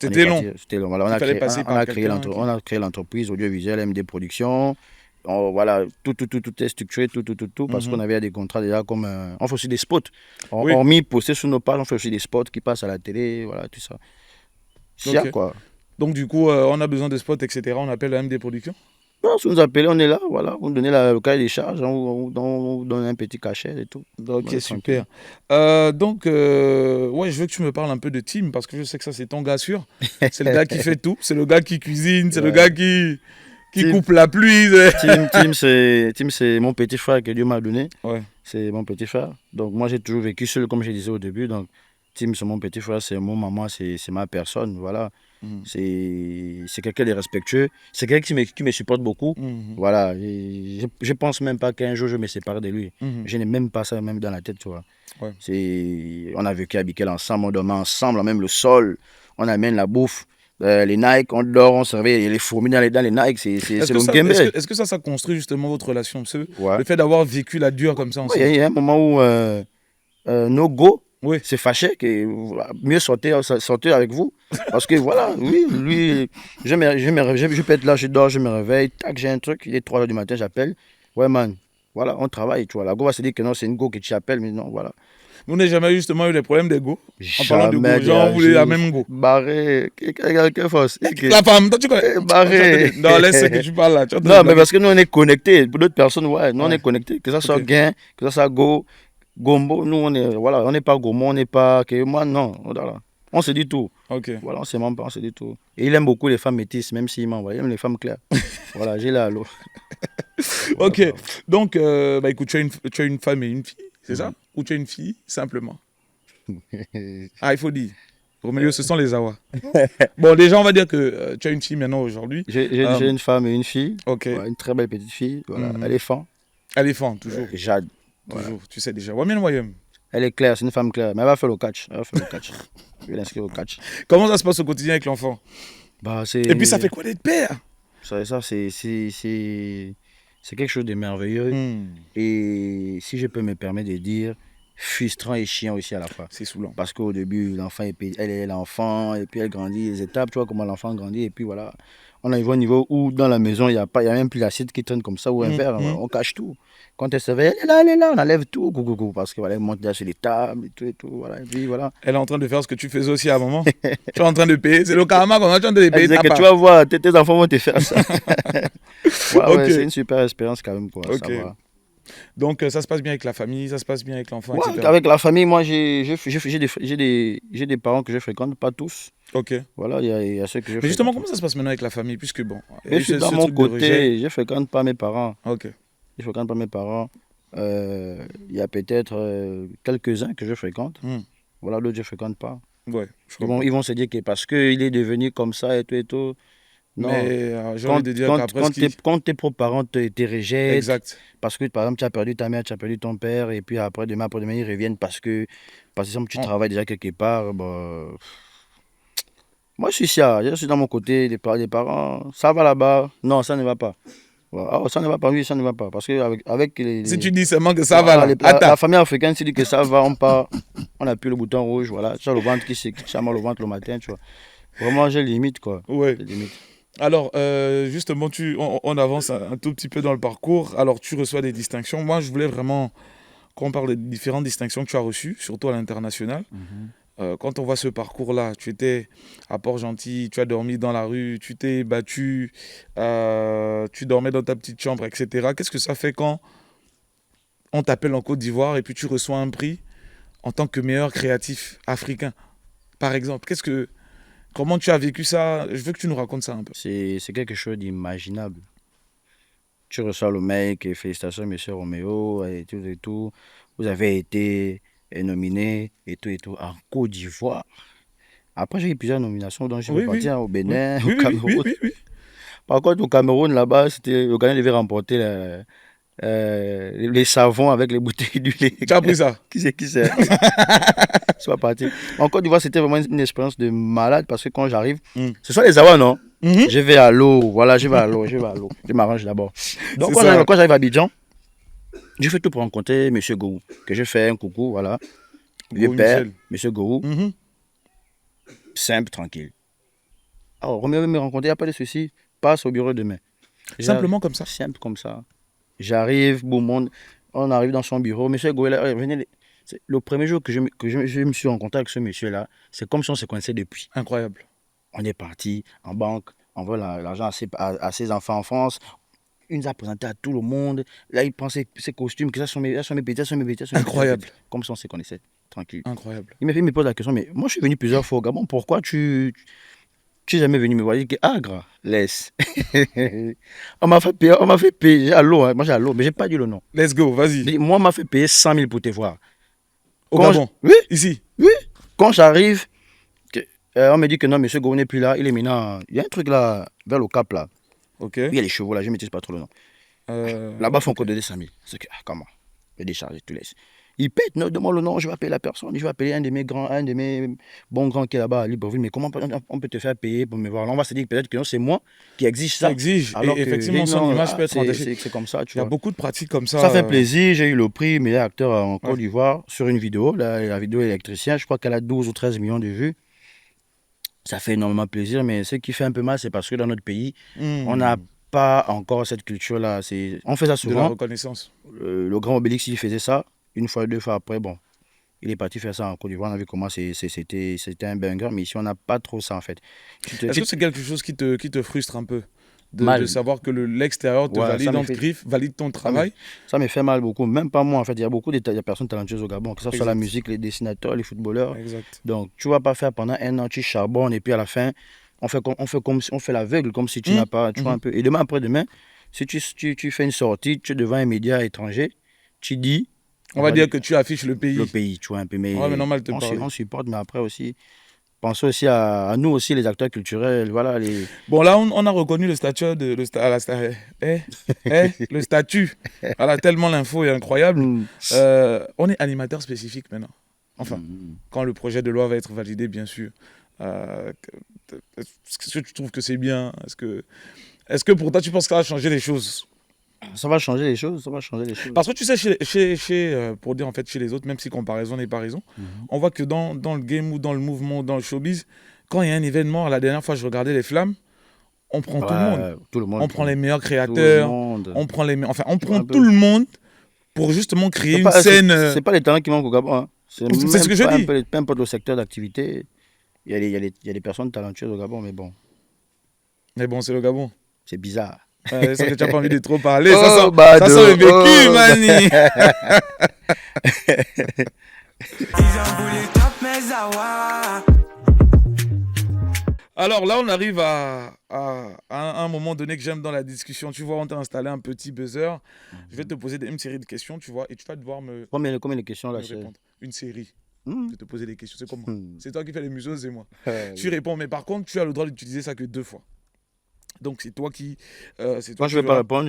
C'était long. C'était long. Voilà, Il fallait passer par quelqu'un qui- on a créé l'entreprise audiovisuelle MD Productions. Voilà, tout est structuré, tout, parce qu'on avait des contrats déjà comme... on fait aussi des spots. Oui. Hormis poster sur nos pages, on fait aussi des spots qui passent à la télé, voilà, tout ça. C'est Ok. ça, quoi. Donc, du coup, on a besoin de spots, etc. On appelle la MD Production. Non, si vous nous appelez, on est là, voilà. Vous nous donnez le cahier des charges, on vous donne un petit cachet et tout. Ok, Ouais, super. Donc, ouais, je veux que tu me parles un peu de Tim, parce que je sais que ça, c'est ton gars sûr. C'est le gars qui fait tout. C'est le gars qui cuisine. C'est le Ouais. gars qui Tim. coupe la pluie. Tim, c'est mon petit frère que Dieu m'a donné. Ouais. C'est mon petit frère. Donc, moi, j'ai toujours vécu seul, comme je disais au début. Donc, Tim, c'est mon petit frère, c'est mon maman, c'est ma personne. Voilà. Mhm. C'est quelqu'un de respectueux. C'est quelqu'un qui me supporte beaucoup. Mhm. Voilà. Et je pense même pas qu'un jour, je me sépare de lui. Mhm. Je n'ai même pas ça même dans la tête, tu vois. Ouais. On a vécu à Bikel ensemble, on dormait ensemble, même le sol. On amène la bouffe. Les Nike, on dort, on se réveille, il y a les fourmis dans les Nike, c'est Est-ce le que, game. est-ce que ça construit justement votre relation? Ouais. Le fait d'avoir vécu la dure comme ça ensemble. Il y a un moment où No Go Oui. s'est fâché, que mieux sortir avec vous. Parce que voilà, oui, lui, je peux être là, je dors, je me réveille, tac, j'ai un truc, il est 3 h du matin, j'appelle. Ouais, man, voilà, on travaille, tu vois. La go va se dire que non, c'est une go que tu appelles, mais non, voilà. Vous n'avez jamais justement eu les problèmes d'ego? En parlant de Jamais go, genre, vous voulez la même go. Barré, quelqu'un force. La femme, toi tu connais. Barré. Non, laisse ce que tu parles là. Tu Non, mais parce que nous, on est connectés. Pour d'autres personnes, ouais, nous, on Ouais. est connectés. Que ça soit Ok. Gain, que ça soit Go, Gombo, nous, on n'est pas Gomo, on n'est pas. Que moi, non. Voilà. On se dit tout. Ok. Voilà, on se ment pas, on se dit tout. Et il aime beaucoup les femmes métisses, même s'il m'envoie. Il aime les femmes claires. Voilà, j'ai là, l'eau. Ok. Donc, bah écoute, tu as une femme et une fille, c'est ça? Ou tu as une fille, simplement? Ah, il faut dire. Au milieu, ce sont les Awa. Bon, déjà, on va dire que tu as une fille maintenant aujourd'hui. J'ai une femme et une fille. Ok. Ouais, une très belle petite fille. Voilà, Mhm. éléphant. Éléphant, toujours. Jade. Toujours. Tu sais déjà. Wamian Wayem. Elle est claire, c'est une femme claire. Mais elle va faire le catch. Je vais l'inscrire au catch. Comment ça se passe au quotidien avec l'enfant? Bah, c'est... Et puis, ça fait quoi d'être père? Ça, c'est quelque chose de merveilleux. Et si je peux me permettre de dire, frustrant et chiant aussi à la fois. C'est saoulant. Parce qu'au début, l'enfant, elle est l'enfant, et puis elle grandit, les étapes, tu vois comment l'enfant grandit, et puis voilà. On arrive au niveau où dans la maison, il n'y a même plus l'assiette qui traîne comme ça, ou un verre, on cache tout. Quand elle se réveille, elle est là, on enlève tout, parce que voilà, elle monte déjà sur les tables, et tout, voilà, et puis voilà. Elle est en train de faire ce que tu faisais aussi à un moment. Tu es en train de payer. C'est le karma qu'on est en train de les Elle payer. disait que tu vas voir, tes enfants vont te faire ça. Ouais, Ok. ouais, c'est une super expérience quand même, quoi. Ok. Ça va. Donc, ça se passe bien avec la famille, ça se passe bien avec l'enfant, Ouais, etc. avec la famille, moi, j'ai des parents que je fréquente, pas tous. Ok. Voilà, il y a ceux que je Mais justement, fréquente. comment ça se passe maintenant avec la famille? Puisque bon. Mais je suis ce dans mon truc de rejet- côté, je fréquente pas mes parents. Ok. Je fréquente pas mes parents. Il y a peut-être quelques-uns que je fréquente. Voilà, d'autres je fréquente pas. Ouais, je comprends. Ils vont se dire que parce qu'il est devenu comme ça et tout. Non. Mais j'ai envie de dire qu'après, ce qui- quand tes propres parents te rejettent, Exact. parce que par exemple tu as perdu ta mère, tu as perdu ton père, et puis après demain ils reviennent parce que par exemple tu Oh. travailles déjà quelque part. Bah, moi je suis ça, je suis dans mon côté des parents. Ça va là-bas? Non, ça ne va pas. Ah, ça ne va pas, oui, ça ne va pas. Parce que avec Si tu dis seulement que ça va voilà, là. Attends. la famille africaine, si dit que ça va, on part, on appuie le bouton rouge, voilà. Tu as le ventre qui a mal au ventre le matin, tu vois. Vraiment, j'ai limite, quoi. Ouais. J'ai limite. Alors, justement, on avance un tout petit peu dans le parcours. Alors, tu reçois des distinctions. Moi, je voulais vraiment qu'on parle des différentes distinctions que tu as reçues, surtout à l'international. Quand on voit ce parcours-là, tu étais à Port-Gentil, tu as dormi dans la rue, tu t'es battu, tu dormais dans ta petite chambre, etc. Qu'est-ce que ça fait quand on t'appelle en Côte d'Ivoire et puis tu reçois un prix en tant que meilleur créatif africain, par exemple? Comment tu as vécu ça? Je veux que tu nous racontes ça un peu. C'est quelque chose d'imaginable. Tu reçois le mec et félicitations, monsieur Roméo, et tout et tout. Vous avez été nominé et tout en Côte d'Ivoire. Après, j'ai eu plusieurs nominations, donc je suis Oui, oui. parti au Oui, Bénin, au oui, oui, oui, Cameroun. oui, oui. Par contre, au Cameroun, là-bas, le Ghana devait remporter les savons avec les bouteilles d'huile. Tu as appris ça? Qui c'est? C'est pas parti. En Côte d'Ivoire, c'était vraiment une expérience de malade parce que quand j'arrive, ce sont les Awa, non? Mhm. Je vais à l'eau, voilà, je vais à l'eau, je vais à l'eau. Je m'arrange d'abord. Donc, C'est quand ça. j'arrive à Abidjan, je fais tout pour rencontrer M. Gourou, que je fais un coucou, voilà. Vieux Gros père, Michel. M. Gourou, Mhm. simple, tranquille. Alors, Roméo veut me rencontrer, il n'y a pas de souci, passe au bureau demain. Simplement comme ça. Simple comme ça. J'arrive, bon, on arrive dans son bureau. Monsieur Goël, venez. Le premier jour que je me suis rencontré avec ce monsieur-là, c'est comme si on se connaissait depuis. Incroyable. On est parti en banque, on veut l'argent à ses enfants en France. Il nous a présenté à tout le monde. Là, il prend ses costumes, que ça sont mes petits, ça sont mes petits, ça sont mes petits. Incroyable. Comme si on se connaissait, tranquille. Incroyable. Il me pose la question, mais moi, je suis venu plusieurs fois au Gabon. Pourquoi tu n'es jamais venu me voir? Il dit, ah, grand, laisse. On m'a fait payer. J'ai à l'eau, hein. Moi j'ai à l'eau, mais j'ai pas dit le nom. Let's go, vas-y. Moi, on m'a fait payer 100 000 pour te voir. Au Quand Gabon. Oui, Ici. oui. Quand j'arrive, on me dit que non, monsieur Gou n'est plus là. Il est maintenant. Il y a un truc là, vers le Cap là. Ok. Il y a les chevaux là, je ne maîtrise pas trop le nom. Là-bas, il faut encore donner 100 000. C'est que, comment? Je décharge, tout laisse. Il pète, non, demande le nom, je vais appeler la personne. Je vais appeler un de mes bons grands qui est là-bas à Libreville. Mais comment on peut te faire payer pour me voir? Là, on va se dire peut-être que non, c'est moi qui exige ça. Ça exige. Alors Et que, effectivement, son non, image peut être entachée. c'est comme ça, tu Il y a vois. beaucoup de pratiques comme ça. Ça fait plaisir. J'ai eu le prix meilleur acteur en Côte Ouais. d'Ivoire sur une vidéo. La vidéo électricien, je crois qu'elle a 12 ou 13 millions de vues. Ça fait énormément plaisir, mais ce qui fait un peu mal, c'est parce que dans notre pays, on n'a pas encore cette culture-là. On fait ça De la souvent. reconnaissance. Le grand Obélix, il faisait ça. Une fois, deux fois après, bon, il est parti faire ça en Côte d'Ivoire. On a vu comment c'était un banger, mais ici, on n'a pas trop ça, en fait. Est-ce que c'est quelque chose qui te frustre un peu? Mal. De savoir que l'extérieur te Ouais, valide ça me entre fait- griffes, valide ton travail. Ça me fait mal beaucoup. Même pas moi, en fait. Il y a beaucoup de personnes talentueuses au Gabon, que ce soit la Exact. musique, les dessinateurs, les footballeurs. Exact. Donc, tu vas pas faire pendant un an, tu charbonnes, et puis à la fin, on fait l'aveugle, comme si tu n'as pas, tu vois, un peu. Et demain, après-demain, si tu fais une sortie, tu es devant un média étranger, tu dis, On va dire que tu affiches le pays. le pays, tu vois, un peu. Mais Ouais, mais normal de te on, parler. on supporte, mais après aussi, pensez aussi à nous aussi, les acteurs culturels, voilà, Bon, là, on a reconnu le statut de le statut. Voilà, tellement l'info est incroyable. On est animateur spécifique maintenant. Enfin, quand le projet de loi va être validé, bien sûr. Est-ce que tu trouves que c'est bien? Est-ce que pour toi, tu penses que ça va changer les choses? Ça va changer les choses, ça va changer les choses. Parce que tu sais, pour dire en fait chez les autres, même si comparaison n'est pas raison, on voit que dans le game ou dans le mouvement, dans le showbiz, quand il y a un événement, la dernière fois je regardais les flammes, on prend tout le monde. Tout le monde. On prend les meilleurs Tout le créateurs, monde. on prend on prend Un peu. tout le monde pour justement créer C'est une pas- scène. C'est pas les talents qui manquent au Gabon. Hein. C'est ce que je dis. Peu importe le secteur d'activité, il y a des personnes talentueuses au Gabon, mais bon, Mais bon, c'est le Gabon. c'est bizarre. Ça que tu n'as pas envie de trop parler. Oh, ça Bado, sent le vécu, oh. mani. Ils ont voulu top mes awa. Alors là, on arrive à un moment donné que j'aime dans la discussion. Tu vois, on t'a installé un petit buzzer. Je vais te poser une série de questions, tu vois, et tu vas devoir me Combien de questions là répondre. Une série. Hmm. Je vais te poser des questions. C'est comment? Hmm. C'est toi qui fais les museaux, c'est moi. Tu réponds, mais par contre, tu as le droit d'utiliser ça que 2 fois. Donc c'est toi qui. Moi, je qui vais pas verras. répondre.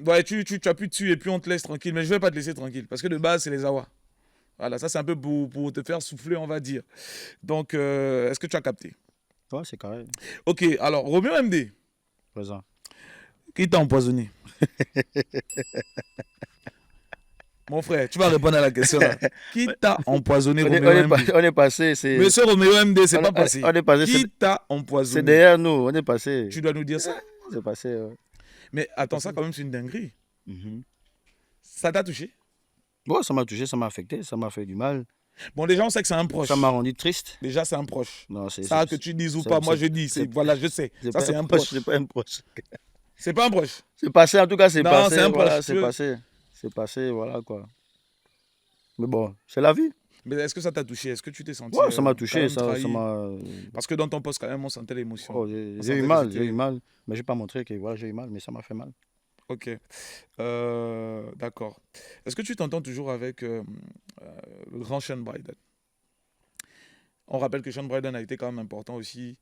Ouais, tu appuies dessus et puis on te laisse tranquille. Mais je vais pas te laisser tranquille parce que de base, c'est les Awa. Voilà, ça c'est un peu pour te faire souffler, on va dire. Donc, est-ce que tu as capté? Ouais, c'est carré. Ok, alors, Roméo MD, Présent. qui t'a empoisonné? Mon frère, tu vas répondre à la question là. Qui t'a empoisonné, On est, Roméo on est, MD? on est passé, c'est... Monsieur Roméo MD, c'est pas passé. On est passé, Qui t'a c'est empoisonné? derrière nous, on est passé. Tu dois nous dire ça. C'est passé. Mais attends, ça quand même, c'est une dinguerie. Mhm. Ça t'a touché? Bon, ça m'a touché, ça m'a affecté, ça m'a fait du mal. Bon, déjà, on sait que c'est un proche. Ça m'a rendu triste. Déjà, c'est un proche. Non, c'est Ça, que tu dises ou c'est- pas, moi c'est- je dis. c'est- Voilà, je sais. Ça, pas c'est un proche. C'est pas un proche. C'est pas un proche. C'est passé, en tout cas, c'est Non, passé. c'est un Voilà, proche. c'est passé. C'est passé, voilà quoi. Mais bon, c'est la vie. Mais est-ce que ça t'a touché? Est-ce que tu t'es senti Ouais, ça m'a quand touché, même ça trahi? m'a... Parce que dans ton poste, quand même, on sentait l'émotion. Oh, On j'ai sentait eu que mal, c'était- j'ai eu mal. Mais je n'ai pas montré que voilà, j'ai eu mal, mais ça m'a fait mal. Ok. D'accord. Est-ce que tu t'entends toujours avec le grand Sean Bryden? On rappelle que Sean Bryden a été quand même important aussi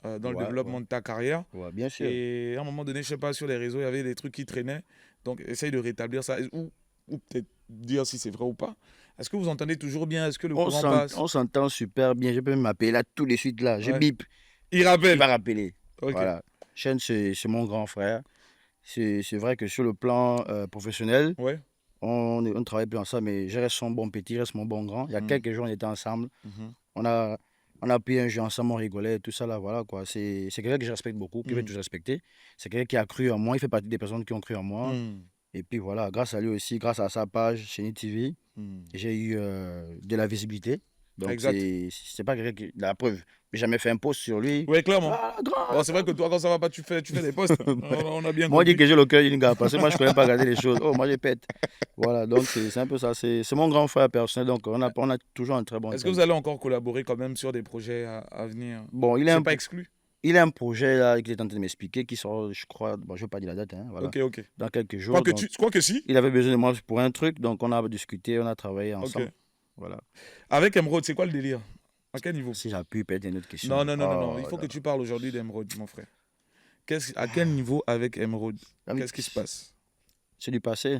dans le Ouais, développement de ta carrière. Ouais, bien sûr. Et à un moment donné, je sais pas, sur les réseaux, il y avait des trucs qui traînaient. Donc, essaye de rétablir ça. Ou peut-être dire si c'est vrai ou pas. Est-ce que vous entendez toujours bien? Est-ce que le courant passe? On s'entend super bien. Je peux même m'appeler là tout de suite là. Je Ouais. bip. Il Il rappelle. va rappeler. Ok. Voilà. Chen, c'est mon grand frère. C'est vrai que sur le plan professionnel, Ouais. on ne travaille plus ensemble, mais je reste son bon petit, il reste mon bon grand. Il y a quelques jours, on était ensemble. Mhm. On a pris un jeu ensemble, on rigolait, tout ça là, voilà quoi. C'est quelqu'un que je respecte beaucoup, que je vais toujours respecter. C'est quelqu'un qui a cru en moi, il fait partie des personnes qui ont cru en moi. Mm. Et puis voilà, grâce à lui aussi, grâce à sa page chez NITV, Mm. j'ai eu de la visibilité. Donc Exact. c'est pas quelqu'un qui... La preuve, j'ai jamais fait un post sur lui. Ouais, clairement. Ah, grand. Bon, c'est vrai que toi, quand ça va pas, tu fais des posts. On a bien Moi, on dit compris. que j'ai le cœur d'une gars, parce que moi, je ne connais pas regarder les choses. Oh, moi, je pète. Voilà, donc c'est un peu ça. C'est mon grand frère personnel, donc on a toujours un très bon Est-ce que terme. vous allez encore collaborer quand même sur des projets à venir? Bon, C'est pas exclu? il a un projet là qu'il est en train de m'expliquer qui sort, je crois, bon, je ne vais pas dire la date, hein, voilà, Ok. dans quelques jours. Quoi que Donc, tu crois que si? il avait besoin de moi pour un truc, donc on a discuté, on a travaillé ensemble. Ok. Voilà. Avec Emerald, c'est quoi le délire? À quel niveau? Si j'appuie, peut-être une autre question. Non. Oh, Il faut là que tu parles aujourd'hui d'Emerald, mon frère. À quel niveau avec Emerald? Ah oui. Qu'est-ce qui se passe? C'est du passé.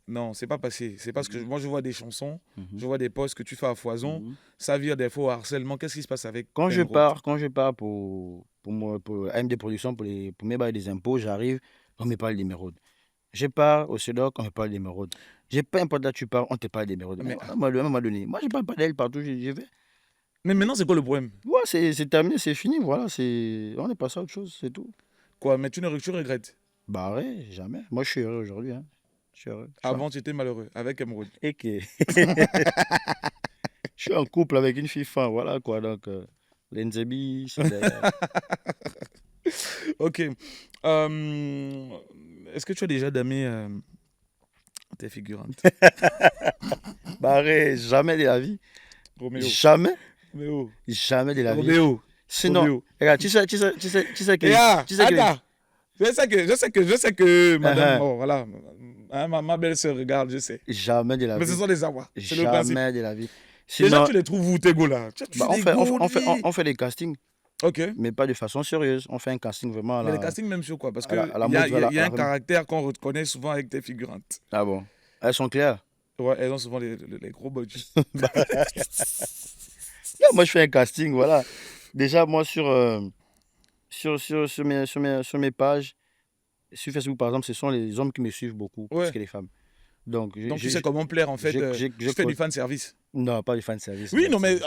Non, c'est pas passé. C'est parce que moi, je vois des chansons, Mhm. je vois des posts que tu fais à foison. Mhm. Ça vire des fois au harcèlement. Qu'est-ce qui se passe avec Quand je Emerald? pars pour AMD Productions, pour mes bails des impôts, j'arrive, on me parle d'émeraude. Je pars au CEDOC, on me parle d'émeraude. Peu importe là tu pars, on te parle d'émeraude. Mais- À un moment donné, moi je parle pas d'elle partout, je vais. Mais maintenant, c'est quoi le problème? Ouais, c'est terminé, c'est fini, voilà, on est passé à autre chose, c'est tout. Quoi? Mais tu regrettes. Bah ouais, jamais. Moi je suis heureux aujourd'hui, hein. Je suis heureux. Avant, tu étais malheureux avec Emerald. Et que... je suis en couple avec une fille fin, voilà quoi, donc l'Enzebi, c'est derrière. Ok. Est-ce que tu as déjà damé tes figurantes? Bah ouais, jamais de la vie. Roméo. Jamais, Roméo. jamais de la vie. Roméo. Sinon, Roméo. regarde, tu sais que... Regarde, tu sais que- attends. Je sais que madame, Uh-huh. oh, voilà, hein, ma belle-sœur regarde, je sais. Jamais de la Mais vie. ce sont des awas. C'est le principe. Jamais de la vie. Déjà, Sinon, tu les trouves où tes go là? Tu bah, les gaudis. on fait des castings, Ok. mais pas de façon sérieuse. On fait un casting vraiment à Mais la... les castings, même sur quoi? Parce à qu'il la- à la y a, mode, voilà, y a à un la- caractère qu'on reconnaît souvent avec tes figurantes. Ah bon? Elles sont claires. Ouais, elles ont souvent les gros bodges. Là, moi, je fais un casting, voilà. Déjà, moi, sur mes pages, sur Facebook, par exemple, ce sont les hommes qui me suivent beaucoup, Ouais. plus que les femmes. Donc, Donc, tu sais comment plaire, en fait. j'ai- Tu fais j'ai- du fan service. Non, pas du fan service. Oui, non, mais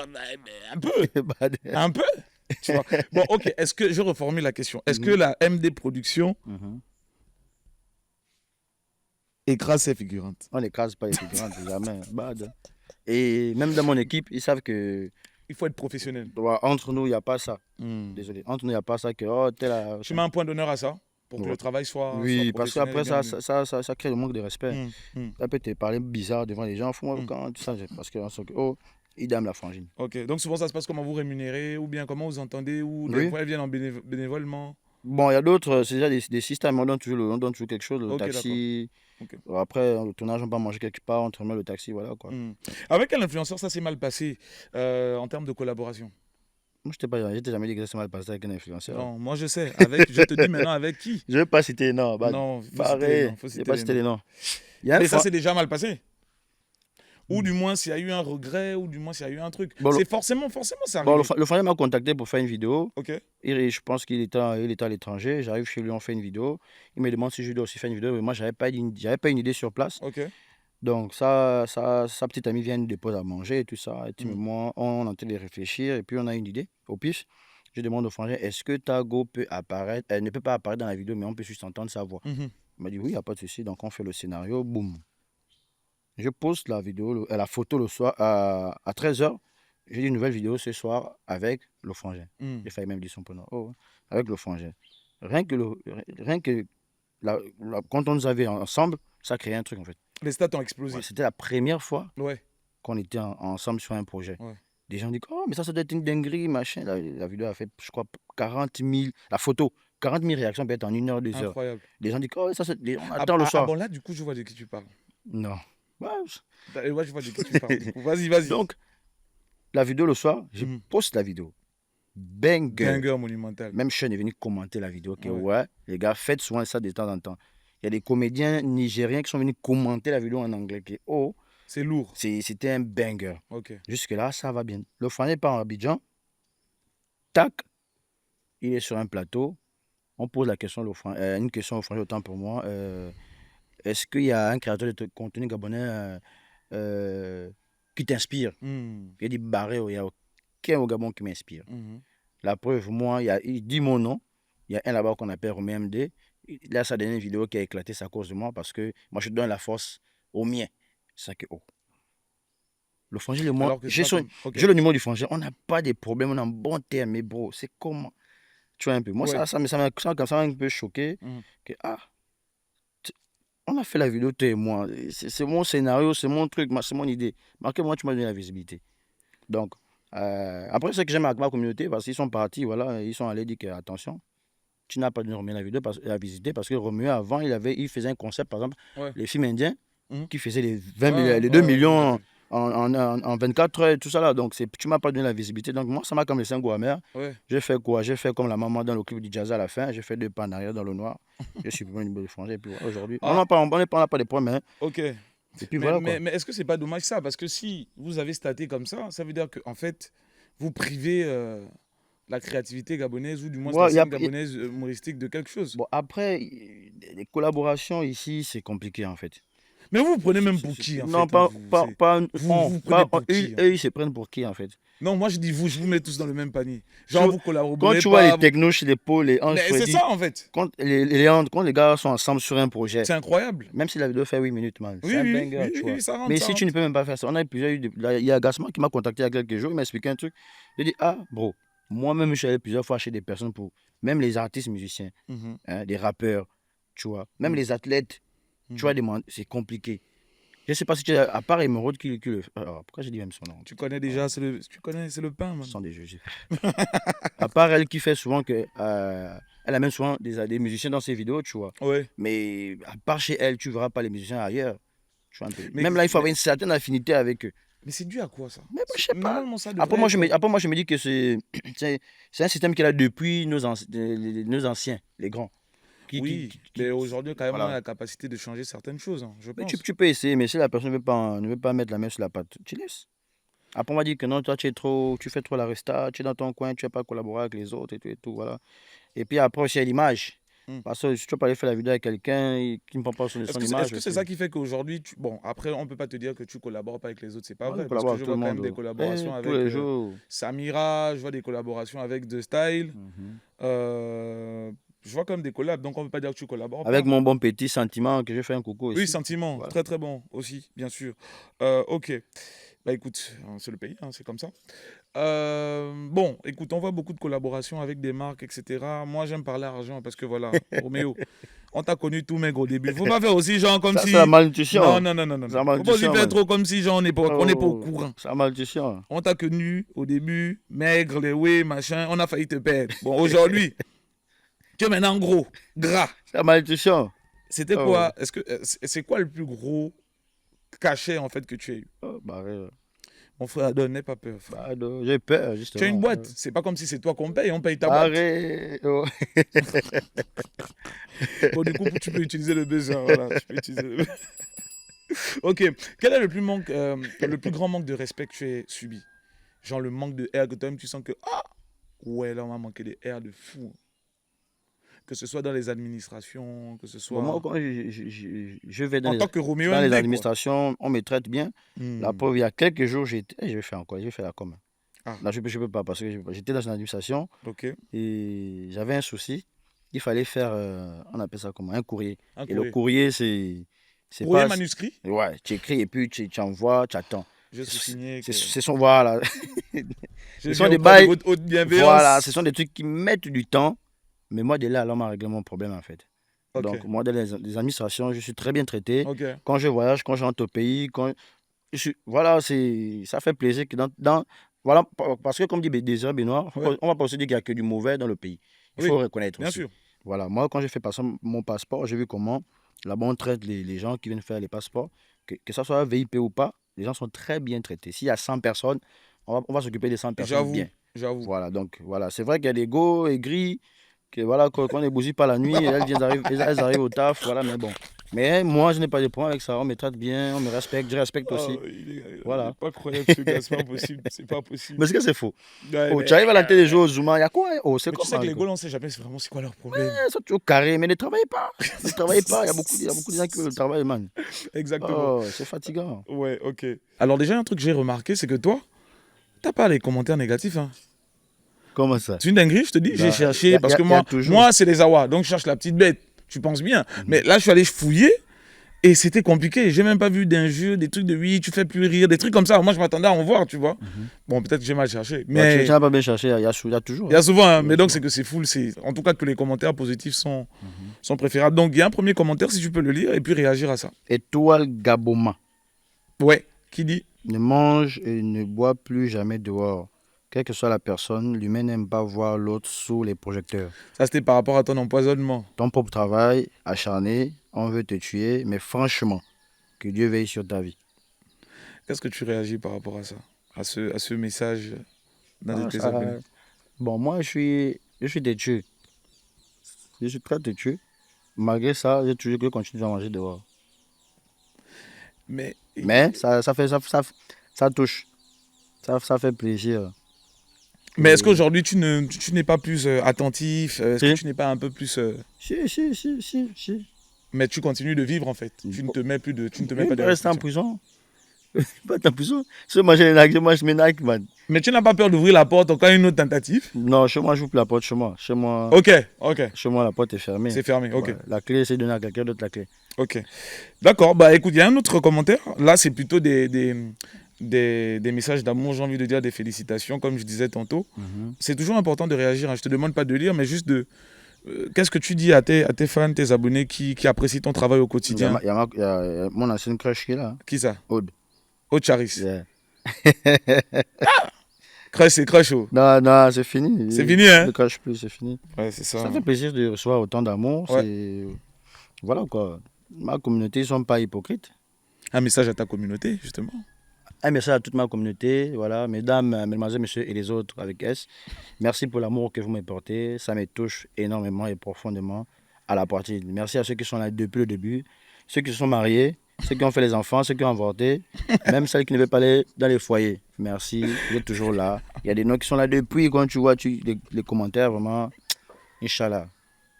un peu. Bah, Un peu. Tu vois. Bon, ok. Est-ce que je reformule la question? Est-ce que la MD Production mhm. écrase ses figurantes? On n'écrase pas les figurantes, jamais. Bad. Et même dans mon équipe, ils savent que Il faut être professionnel. ouais, entre nous, il n'y a pas ça. Hmm. Désolé. Entre nous, il n'y a pas ça que oh, tel a... Tu mets un point d'honneur à ça pour que Ouais. le travail soit. Oui, soit parce professionnel qu'après, et bien ça crée le manque de respect. mené. Hmm. Ça peut te parler bizarre devant les gens. Fous-moi quand tout ça, parce que oh, il dame la frangine. Ok. Donc, souvent, ça se passe comment vous rémunérez ou bien comment vous entendez ou des Oui. fois, elles viennent en bénévolement. Bon, il y a d'autres, c'est déjà des systèmes, on donne toujours quelque chose, le Ok, taxi. Ok. Après, le tournage, on va manger quelque part, on te remet le taxi, voilà quoi. Hmm. Avec quel influenceur ça s'est mal passé en termes de collaboration? Moi, je t'ai jamais dit que ça s'est mal passé avec un influenceur. Non, moi je sais. Je te dis maintenant avec qui? Je ne vais pas citer, non. Bah, Non, faut bah, citer les arrête, noms, faut je vais citer pas les citer noms. les noms. Il y a un Mais ça fois- s'est déjà mal passé. Ou du moins s'il y a eu un regret, ou du moins s'il y a eu un truc. Bon, C'est forcément ça Bon, arrive. le frère m'a contacté pour faire une vidéo. Ok. Et je pense qu'il était à l'étranger. J'arrive chez lui, on fait une vidéo. Il me demande si je dois aussi faire une vidéo. Mais moi, j'avais pas une idée sur place. Ok. Donc, sa petite amie vient nous déposer à manger et tout ça. Et puis, moi, on est en train de réfléchir et puis on a une idée au pif. Je demande au frangin, est-ce que ta go peut apparaître? Elle ne peut pas apparaître dans la vidéo, mais on peut juste entendre sa voix. Mhm. Il m'a dit, oui, il n'y a pas de souci. Donc, on fait le scénario, boum. Je poste la vidéo, la photo le soir à 13h. J'ai une nouvelle vidéo ce soir avec le frangin. Mm. J'ai failli même dire son prénom. Oh, ouais. Avec le frangin. Rien que quand on nous avait ensemble, ça créait un truc en fait. Les stats ont explosé. Ouais, c'était la première fois Ouais. qu'on était ensemble sur un projet. Ouais. Des gens disent, oh, mais ça doit être une dinguerie, machin. La vidéo a fait, je crois, 40 000, la photo, 40 000 réactions peut-être en 1 heure, 2 heures. Incroyable. Des gens disent, oh, on attend le Ah soir. bon, là, du coup, je vois de qui tu parles. Non. Ouais, Ouais, je vois de qui tu parles. Du coup. Vas-y, vas-y. donc, la vidéo le soir, je poste la vidéo. Banger. Banger monumental. Même Sean est venu commenter la vidéo. Que Ouais. Les gars, faites souvent ça de temps en temps. Il y a des comédiens nigériens qui sont venus commenter la vidéo en anglais. C'est lourd. C'était un banger. Ok. Jusque-là, ça va bien. Le frangin part en Abidjan. Tac. Il est sur un plateau. On pose une question au frangin, autant pour moi. Est-ce qu'il y a un créateur de contenu gabonais qui t'inspire? Il dit, barré, il n'y a aucun au Gabon qui m'inspire. La preuve, moi, il dit mon nom. Il y a un là-bas qu'on appelle Romain MD. Là, sa dernière vidéo qui a éclaté, c'est à cause de moi parce que moi, je donne la force au mien. C'est ça que, le frangin et moi, j'ai le numéro du frangin. On n'a pas de problème, on a un bon terme, mais bro, c'est comment? Tu vois un peu. Moi, Ouais. ça m'a un peu choqué. Que, on a fait la vidéo, toi et moi. C'est mon scénario, c'est mon truc, c'est mon idée. Marquez, moi, tu m'as donné la visibilité. Donc, après, ce que j'aime avec ma communauté, parce qu'ils sont partis, voilà, ils sont allés dire que, attention, tu n'as pas donné Roméo la visiter parce que Roméo, avant, il faisait un concept, par exemple, les films indiens qui faisaient les 2 millions en 24 heures et tout ça là. Donc, tu ne m'as pas donné la visibilité. Donc, moi, ça m'a comme laissé un goût amer. Ouais. J'ai fait quoi? J'ai fait comme la maman dans le clip du jazz à la fin. J'ai fait 2 pas en arrière dans le noir. Je suis venu de frangin. Et puis voilà, aujourd'hui, on n'a pas de problème. Ok. Et puis voilà, quoi. Mais est-ce que c'est pas dommage ça? Parce que si vous avez staté comme ça veut dire qu'en fait, vous privez la créativité gabonaise ou du moins la scène gabonaise humoristique de quelque chose. Bon, après, les collaborations ici, c'est compliqué en fait. Mais vous prenez même pour qui en fait? Non, eux, ils se prennent pour qui en fait? Non, moi je dis vous, je vous mets tous dans le même panier. Genre vous collaborez quand tu vois les technos chez les pôles, les Mais c'est ça en fait. Quand les gars sont ensemble sur un projet. C'est incroyable. Même si la vidéo fait 8 minutes, man. Oui, c'est un banger, tu vois. ça rentre, mais ça si rentre. tu ne peux même pas faire ça, il y a Gasman qui m'a contacté il y a quelques jours, il m'a expliqué un truc. Il dit, bro, moi-même, je suis allé plusieurs fois chez des personnes même les artistes musiciens, des rappeurs, tu vois, même les athlètes, tu vois, c'est compliqué. Je ne sais pas si tu as, à part Emeraude qui le fait. Alors, pourquoi j'ai dit même son nom? Tu connais déjà, c'est le pain, man. Ce sont des jeux. À part elle qui fait souvent que. Elle amène souvent des musiciens dans ses vidéos, tu vois. Ouais. Mais à part chez elle, tu ne verras pas les musiciens ailleurs. Tu vois un peu. Même là, il faut avoir une certaine affinité avec eux. Mais c'est dû à quoi ça? Mais je sais pas. Normalement, ça Après, moi, je me dis que c'est un système qui est là depuis nos anciens, les grands. Mais aujourd'hui, quand même, voilà. on a la capacité de changer certaines choses, hein, je pense. Tu peux essayer, mais si la personne ne veut pas mettre la main sur la pâte, tu laisses. Après, on m'a dit que non, toi, tu fais trop la resta, tu es dans ton coin, tu n'as pas collaboré avec les autres et tout, voilà. Et puis après, aussi, il y a l'image. Parce que si tu vas pas aller faire la vidéo avec quelqu'un qui ne prend pas son image. Est-ce que c'est ça qui fait qu'aujourd'hui, bon, après, on ne peut pas te dire que tu collabores pas avec les autres, c'est pas vrai. On Parce que je vois collabore quand avec tout même le des monde. collaborations Tous les jours. Samira, je vois des collaborations avec The Style. Je vois quand même des collabs, donc on ne peut pas dire que tu collabores avec pas. mon bon petit Sentiment, que j'ai fait un coucou aussi. Oui, Sentiment, voilà. Très très bon aussi, bien sûr. Ok, bah écoute, c'est le pays, hein, c'est comme ça. Bon, écoute, on voit beaucoup de collaborations avec des marques, etc. Moi, j'aime parler argent parce que voilà, Roméo, on t'a connu tout maigre au début. Faut pas faire aussi genre comme si... C'est la malnutrition. Non. Faut pas aussi faire trop comme si genre on n'est pas au courant. C'est la malnutrition. On t'a connu au début, maigre, les ouais, machin, on a failli te perdre. Bon, aujourd'hui, tu es maintenant gros, gras. C'est la malnutrition. C'était quoi? C'est quoi le plus gros cachet en fait que tu as eu? Mon frère, n'aie pas peur. J'ai peur, justement. Tu as une boîte, c'est pas comme si c'est toi qu'on paye, on paye ta boîte. Bon, du coup, tu peux utiliser le besoin. Voilà, tu peux utiliser le... Ok, quel est le plus grand manque de respect que tu aies subi? Genre le manque de air que toi-même tu sens que ouais, là on m'a manqué des airs de fou. Que ce soit dans les administrations, que ce soit... Moi, quand je vais en tant que Roméo dans les MD, quoi. administrations, on me traite bien. La preuve, il y a quelques jours, je vais faire encore, j'ai fait la com. Ah. Là, je peux pas parce que j'étais dans une administration Ok. et j'avais un souci. Il fallait faire, on appelle ça comment? Un courrier. Un Et le courrier. courrier, c'est Courrier pas... manuscrit. Ouais, tu écris et puis tu envoies, tu attends. Je suis signé. Ce sont, voilà. Ce sont des bails- Voilà, ce sont des trucs qui mettent du temps. Mais moi, de là, on m'a réglé mon problème, en fait. Ok. Donc, moi, dans les administrations, je suis très bien traité. Ok. Quand je voyage, quand j'entre au pays, voilà, ça fait plaisir que voilà, parce que comme dit Désiré Benoît, Ouais. on va pas se dire qu'il n'y a que du mauvais dans le pays. Il Oui, faut reconnaître bien aussi. sûr. Voilà, moi, quand j'ai fait passer mon passeport, j'ai vu comment là-bas on traite les gens qui viennent faire les passeports, que ça soit VIP ou pas, les gens sont très bien traités. S'il y a 100 personnes, on va s'occuper des 100 personnes bien. J'avoue. Voilà, donc voilà, c'est vrai qu'il y a des go et gris, que voilà, quand on ne bousille pas la nuit, elles arrivent au taf, voilà, mais bon. Mais moi, je n'ai pas de problème avec ça, on me traite bien, on me respecte, je respecte aussi. Voilà. Il est pas croyable ce gars, c'est pas possible. C'est pas possible. Mais c'est que c'est faux. Ouais, Oh, mais- tu arrives à la télé jouer au Zuma, il y a quoi? Oh, c'est mais tu comme sais ça. que les Gauls, on sait jamais vraiment c'est quoi leur problème. Ils sont toujours carrés, mais ne travaillent pas. Ne travaillent pas, il y a beaucoup de gens qui veulent le travail, man. Exactement. Oh, c'est fatigant. Ouais, ok. Alors déjà, un truc que j'ai remarqué, c'est que toi, t'as pas les commentaires négatifs. Hein. Comment ça? C'est une dinguerie, je te dis. Bah, J'ai cherché, y a- parce que y a toujours. moi c'est les Awa, donc je cherche la petite bête. Tu penses bien. Mais là, je suis allé fouiller et c'était compliqué. J'ai même pas vu d'injures, des trucs de oui, tu fais plus rire, des trucs comme ça. Moi, je m'attendais à en voir, tu vois. Bon, peut-être que j'ai mal cherché. Bah, Mais tu n'as pas bien cherché, il y a toujours. il y a souvent, hein, mais donc c'est que c'est full. En tout cas, que les commentaires positifs sont préférables. Donc, il y a un premier commentaire, si tu peux le lire, et puis réagir à ça. Étoile Gaboma. Ouais, qui dit Ne mange et ne bois plus jamais dehors. Quelle que soit la personne, l'humain n'aime pas voir l'autre sous les projecteurs. ça, c'était par rapport à ton empoisonnement. Ton propre travail, acharné, on veut te tuer, mais franchement, que Dieu veille sur ta vie. Qu'est-ce que tu réagis par rapport à ça, à ce message d'un de tes ça- abonnés? Bon, moi, je suis têtu. Je suis très têtu. Malgré ça, j'ai toujours que continuer à manger dehors. Mais Mais ça touche. Ça fait plaisir. Mais est-ce qu'aujourd'hui, tu n'es pas plus attentif? Est-ce que Si. tu n'es pas un peu plus... Si. Mais tu continues de vivre, en fait. Tu ne te mets plus de... Tu ne te mets Je pas de reste en restrictions. prison. Pas en prison. Si je mange les nacs, je mange mes nacs, man. Mais tu n'as pas peur d'ouvrir la porte en cas une autre tentative? Non, chez moi, j'ouvre la porte chez moi. Chez moi, Ok. la porte est fermée. C'est fermé, ok. Ouais, la clé, c'est de donner à quelqu'un d'autre la clé. Ok. D'accord. Bah écoute, il y a un autre commentaire. Là, c'est plutôt des messages d'amour, j'ai envie de dire des félicitations, comme je disais tantôt. C'est toujours important de réagir. Hein. Je te demande pas de lire, mais juste de... qu'est-ce que tu dis à tes fans, tes abonnés qui apprécient ton travail au quotidien? Il y a mon ancienne crush qui est là. Qui ça? Aude. Aude Charis. Yeah. Crush, c'est crush. Oh. Non, c'est fini. C'est fini, hein? Le crush plus, c'est fini. Ouais, c'est ça. Ça fait plaisir de recevoir autant d'amour. Ouais. Voilà quoi. Ma communauté, ils ne sont pas hypocrites. Un message à ta communauté, justement. Un message à toute ma communauté, voilà, mesdames, mesdemoiselles, messieurs et les autres avec S. Merci pour l'amour que vous me portez. Ça me touche énormément et profondément à la partie. Merci à ceux qui sont là depuis le début, ceux qui se sont mariés, ceux qui ont fait les enfants, ceux qui ont avorté, même celles qui ne veulent pas aller dans les foyers. Merci, vous êtes toujours là. Il y a des noms qui sont là depuis, quand tu vois les commentaires, vraiment, Inch'Allah.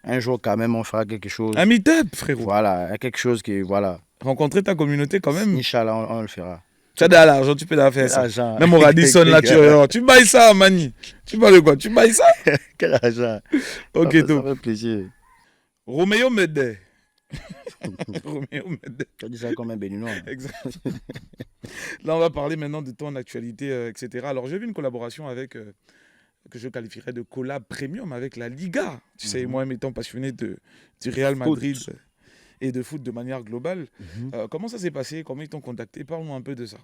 Un jour, quand même, on fera quelque chose. Un meet-up, frérot. Voilà, quelque chose qui, voilà. Rencontrer ta communauté quand même. Inch'Allah, on le fera. Tu as de l'argent, tu peux la faire ça. L'argent. Même au Radisson, là, tu bailles ça, Mani. Tu parles de quoi? Tu bailles ça? Quel argent. Ok, Ça tout. fait plaisir. Roméo Medé. Roméo Medé. Tu as dit ça comme un béninois. Exact. Là, on va parler maintenant de ton actualité, etc. Alors, j'ai vu une collaboration avec, que je qualifierais de collab premium avec la Liga. Tu sais, moi, étant passionné du Real Madrid et de foot de manière globale. Comment ça s'est passé? Comment ils t'ont contacté? Parle-moi un peu de ça.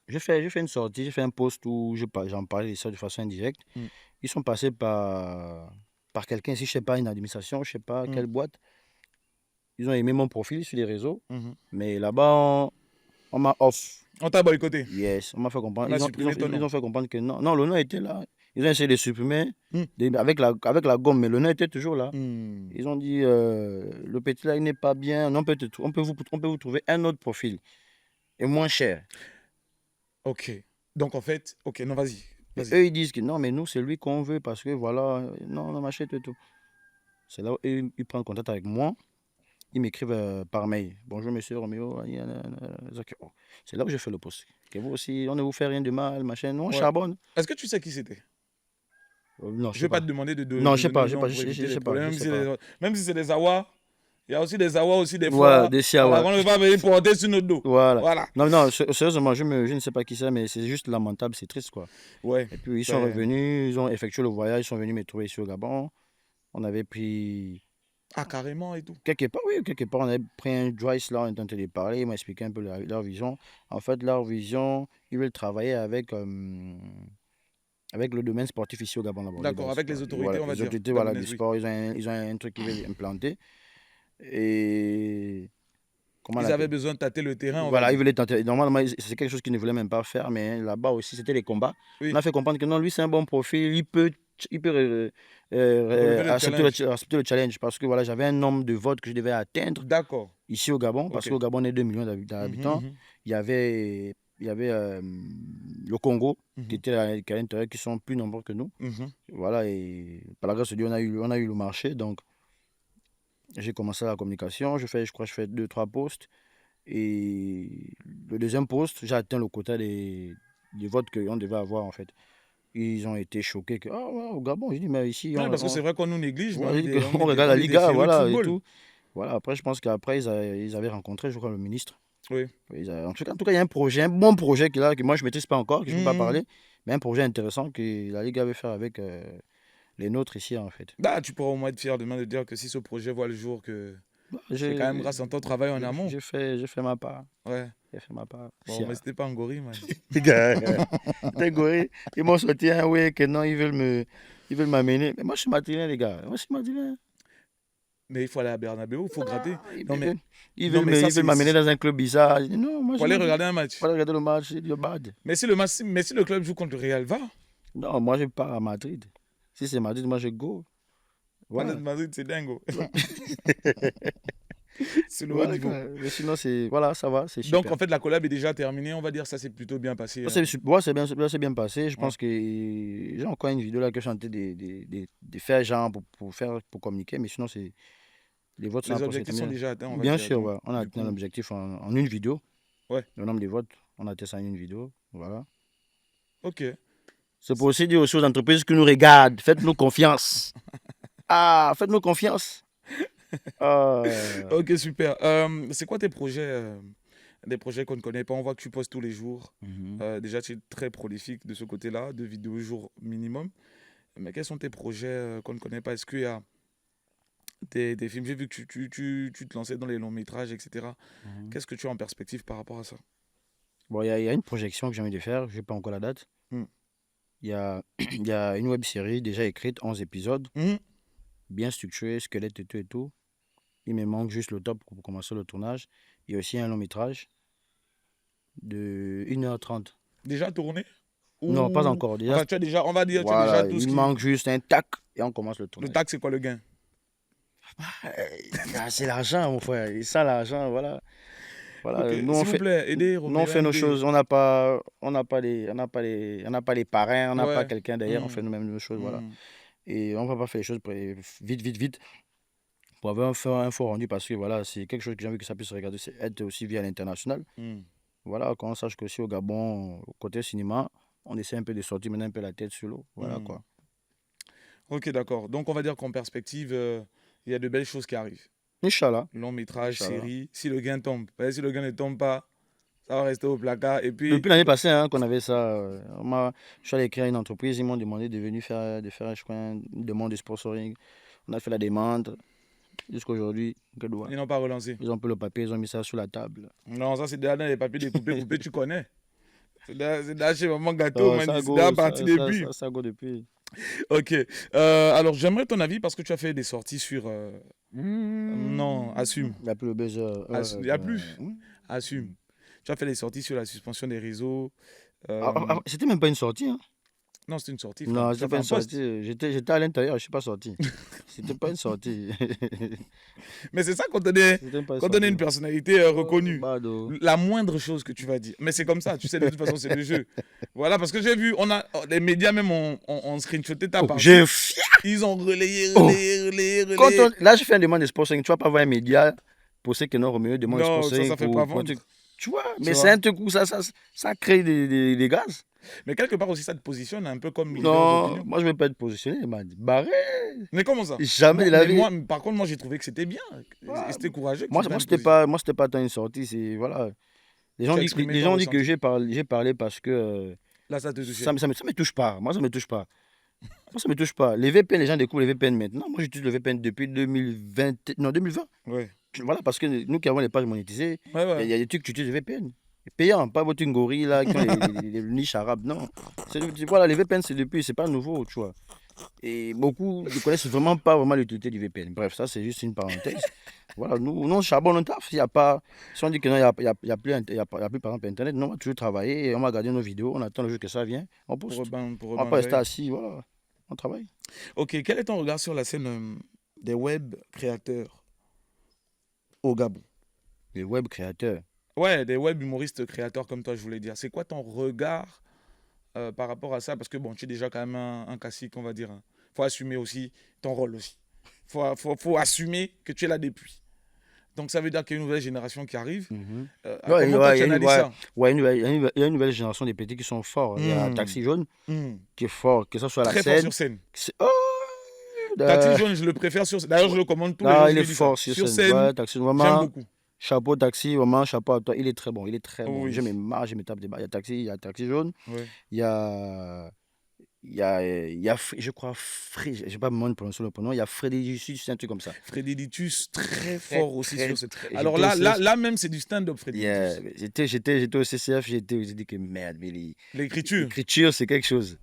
J'ai fait une sortie, j'ai fait un post où j'en parlais de ça de façon indirecte. Ils sont passés par quelqu'un, si je ne sais pas, une administration, je ne sais pas quelle boîte. Ils ont aimé mon profil sur les réseaux. Mais là-bas, on m'a off. On t'a boycotté. Yes, on m'a fait comprendre. On a supprimé ton nom. Ils ont fait comprendre que non, le nom était là. Ils ont essayé de le supprimer avec la gomme, mais le nom était toujours là. Ils ont dit, le petit là, il n'est pas bien. On peut vous trouver un autre profil. Et moins cher. Ok. Donc, en fait, ok, non, vas-y. Eux, ils disent que non, mais nous, c'est lui qu'on veut parce que voilà, non, machin, tout. C'est là où ils prennent contact avec moi. Ils m'écrivent par mail. Bonjour, monsieur Roméo. C'est là où je fais le post. Que vous aussi, on ne vous fait rien de mal, machin. Non, on charbonne. Est-ce que tu sais qui c'était? Non, Je ne vais pas te demander de non, je sais pas, donner je le sais nom pas, pour éviter je les sais pas, problèmes. je sais pas. Même si c'est des Awa, il y a aussi des Awa aussi des Voilà, fois. des Siawa. Alors, on ne va pas venir porter sur notre dos. Voilà. Non, sérieusement, je ne sais pas qui c'est, mais c'est juste lamentable, c'est triste, quoi. Ouais. Et puis, ils sont revenus, ils ont effectué le voyage, ils sont venus me trouver ici au Gabon. On avait pris... Ah, carrément et tout. Quelque part, on avait pris un Joyce, là, on était en train de parler, ils m'ont expliqué un peu leur vision. En fait, leur vision, ils veulent travailler avec le domaine sportif ici au Gabon. D'accord, avec les autorités, on va dire. Les autorités, voilà, du sport, ils ont un truc qu'ils veulent implanter. Et... Ils avaient besoin de tâter le terrain. Voilà, ils voulaient tenter. Normalement, c'est quelque chose qu'ils ne voulaient même pas faire, mais là-bas aussi, c'était les combats. Oui. On a fait comprendre que non, lui, c'est un bon profil, il peut accepter le challenge parce que voilà, j'avais un nombre de votes que je devais atteindre ici au Gabon, parce qu'au Gabon, on est 2 millions d'habitants. Il y avait le Congo, qui était à l'intérieur, qui sont plus nombreux que nous. Voilà, et par la grâce de Dieu, on a eu le marché, donc j'ai commencé la communication, je crois que je fais 2-3 posts. Et le deuxième post, j'ai atteint le quota des votes qu'on devait avoir en fait. Ils ont été choqués que au Gabon, je dis mais ici parce que c'est vrai qu'on nous néglige, on regarde la Liga, voilà et tout. Voilà, après je pense qu'après ils avaient rencontré, je crois, le ministre. Oui. En tout cas, il y a un projet, un bon projet que moi je ne maîtrise pas encore, que je ne peux pas parler, mais un projet intéressant que la Liga veut faire avec les nôtres ici en fait. Bah, tu pourras au moins être fier demain de dire que si ce projet voit le jour, que c'est quand même grâce à ton travail en amont. J'ai fait ma part. Ouais. J'ai fait ma part. Bon, mais c'était pas un gorille, man. C'était gorille. Ils m'ont sorti un ouais que non, ils veulent m'amener. Mais moi, je suis madrilène, les gars. Moi, je suis madrilène. Mais il faut aller à Bernabéu, il faut gratter. Ils veulent m'amener dans un club bizarre. Non, moi, faut aller regarder un match. Faut aller regarder le match, c'est du bad. Mais si le club joue contre le Real, va. Non, moi, je pars à Madrid. Si c'est Madrid, moi, je go. Voilà. Madrid, c'est dingo. C'est le haut niveau. Mais sinon, ça va, c'est super. Donc, en fait, la collab est déjà terminée, on va dire, ça s'est plutôt bien passé. C'est bien passé. Je pense que j'ai encore une vidéo là que je suis en train de faire, genre, pour communiquer, mais sinon, c'est... Les objectifs sont déjà atteints, bien sûr, ouais. On a atteint l'objectif en une vidéo. Ouais. Le nombre de votes, on a atteint ça en une vidéo. Voilà. Ok. C'est pour aussi dire aux entreprises qui nous regardent, faites-nous confiance. Faites-nous confiance. Ok, super. C'est quoi tes projets des projets qu'on ne connaît pas? On voit que tu postes tous les jours. Déjà, tu es très prolifique de ce côté-là, 2 vidéos jour minimum. Mais quels sont tes projets qu'on ne connaît pas? Est-ce qu'il y a des films? J'ai vu que tu te lançais dans les longs métrages, etc. Qu'est-ce que tu as en perspective par rapport à ça? Bon, il y a une projection que j'ai envie de faire. Je n'ai pas encore la date. Il y a une web-série déjà écrite, 11 épisodes. Bien structurée, squelette et tout et tout. Il me manque juste le top pour commencer le tournage. Il y a aussi un long métrage de 1h30. Déjà tourné? Non, pas encore. Déjà, enfin, tu as déjà, on va dire, voilà, tu as déjà tout ce il manque juste un tac et on commence le tournage. Le tac, c'est quoi le gain? C'est l'argent, mon frère. Et ça, l'argent, voilà. Okay. S'il vous plaît, aidez. Nous, on fait nos choses. On n'a pas les parrains, on n'a pas quelqu'un derrière. On fait nous-mêmes nos choses, voilà. Et on ne va pas faire les choses vite. Pour avoir un fort rendu, parce que voilà, c'est quelque chose que j'ai envie que ça puisse regarder, c'est être aussi vu à l'international. Voilà, qu'on sache qu'aussi au Gabon, côté cinéma, on essaie un peu de sortir maintenant un peu la tête sur l'eau. Voilà quoi. Ok, d'accord. Donc on va dire qu'en perspective, il y a de belles choses qui arrivent. Inch'Allah. Long métrage, série. Si le gain tombe, si le gain ne tombe pas, ça va rester au placard. Et puis... Depuis l'année passée qu'on avait ça, je suis allé créer une entreprise, ils m'ont demandé de venir faire je crois, une demande de sponsoring. On a fait la demande. Jusqu'à aujourd'hui, ils n'ont pas relancé. Ils ont pris le papier, ils ont mis ça sur la table. Non, ça c'est déjà dans les papiers découpés, tu connais. C'est déjà chez Maman Gâteau, c'est déjà parti depuis. Ça go depuis. Ok. Alors j'aimerais ton avis parce que tu as fait des sorties sur... Non, assume. Il n'y a plus le buzzer. Il n'y a plus. Assume. Tu as fait des sorties sur la suspension des réseaux. C'était même pas une sortie. Hein. Non, c'était une sortie. Non, c'était pas une sortie. J'étais à l'intérieur, je ne suis pas sorti. C'était pas une sortie. Mais c'est ça quand on est une personnalité reconnue. La moindre chose que tu vas dire. Mais c'est comme ça, tu sais, de toute façon, c'est le jeu. Voilà, parce que j'ai vu, les médias même ont screenshoté ta partie. J'ai fier. Ils ont relayé. Là, je fais une demande de sponsoring. Tu vas pas voir un média pour ceux qui n'ont Roméo demande de Non, sponsoring. ça fait pas vendre. Tu vois, Tu mais vois. c'est un truc où ça crée des gaz. Mais quelque part aussi, ça te positionne un peu comme leader Non, d'opinion. moi je ne vais pas être positionné. Il m'a dit, barré. Mais comment ça? Jamais de la vie. Par contre, moi, j'ai trouvé que c'était bien. Et c'était courageux. que Moi, tu prennes moi, c'était pas tant une sortie. C'est, voilà. Les gens Tu as disent exprimé les ton gens disent que ressenti. j'ai parlé parce que Là, ça te touche. ça me touche pas. Moi, ça me touche pas. Moi, ça me touche pas. Les VPN, les gens découvrent les VPN maintenant. Moi, j'utilise le VPN depuis 2020. Non, 2020. Ouais. Voilà, parce que nous qui avons les pages monétisées, Ouais. il y a des trucs que tu utilises le VPN. Payant, pas votre gorille là, qui ont les niches arabes. Non. Voilà, les VPN, c'est pas nouveau, tu vois. Et beaucoup ne connaissent vraiment pas vraiment l'utilité du VPN. Bref, ça, c'est juste une parenthèse. Voilà, nous, on charbonne, on taffe. Il y a pas, si on dit que non, il y a plus, par exemple, Internet, non, on va toujours travailler, et on va garder nos vidéos, on attend le jour que ça vient, on poste. On va pas rester assis, voilà, on travaille. Ok, quel est ton regard sur la scène des web créateurs au Gabon? Les web créateurs. Ouais, des web humoristes créateurs comme toi, je voulais dire. C'est quoi ton regard par rapport à ça? Parce que bon, tu es déjà quand même un classique, on va dire. Il faut assumer aussi ton rôle aussi. Faut assumer que tu es là depuis. Donc ça veut dire qu'il y a une nouvelle génération qui arrive. Comment toi, tu analyses ça? Ouais, il y a une nouvelle génération de petits qui sont forts. Il y a Taxi Jaune qui est fort, que ce soit la Très scène. fort sur scène. Oh, Taxi Jaune, je le préfère sur scène. D'ailleurs, je le commande tous les jours. il est fort sur scène. Ouais, Taxi Jaune, j'aime beaucoup. Chapeau Taxi, vraiment, chapeau à toi. Il est très bon, il est très bon. Oui. Je me marre, je me tape des barres. Il y a Taxi Jaune. Ouais. Il y a, je crois, je ne sais pas comment prononcer le prénom. Il y a Frédéric, c'est un truc comme ça. Frédéric, très fort aussi sur cette. très- Alors là même, c'est du stand-up, Frédéric. Yeah. J'étais au CCF, j'ai dit que merde, mais L'écriture. l'écriture, c'est quelque chose.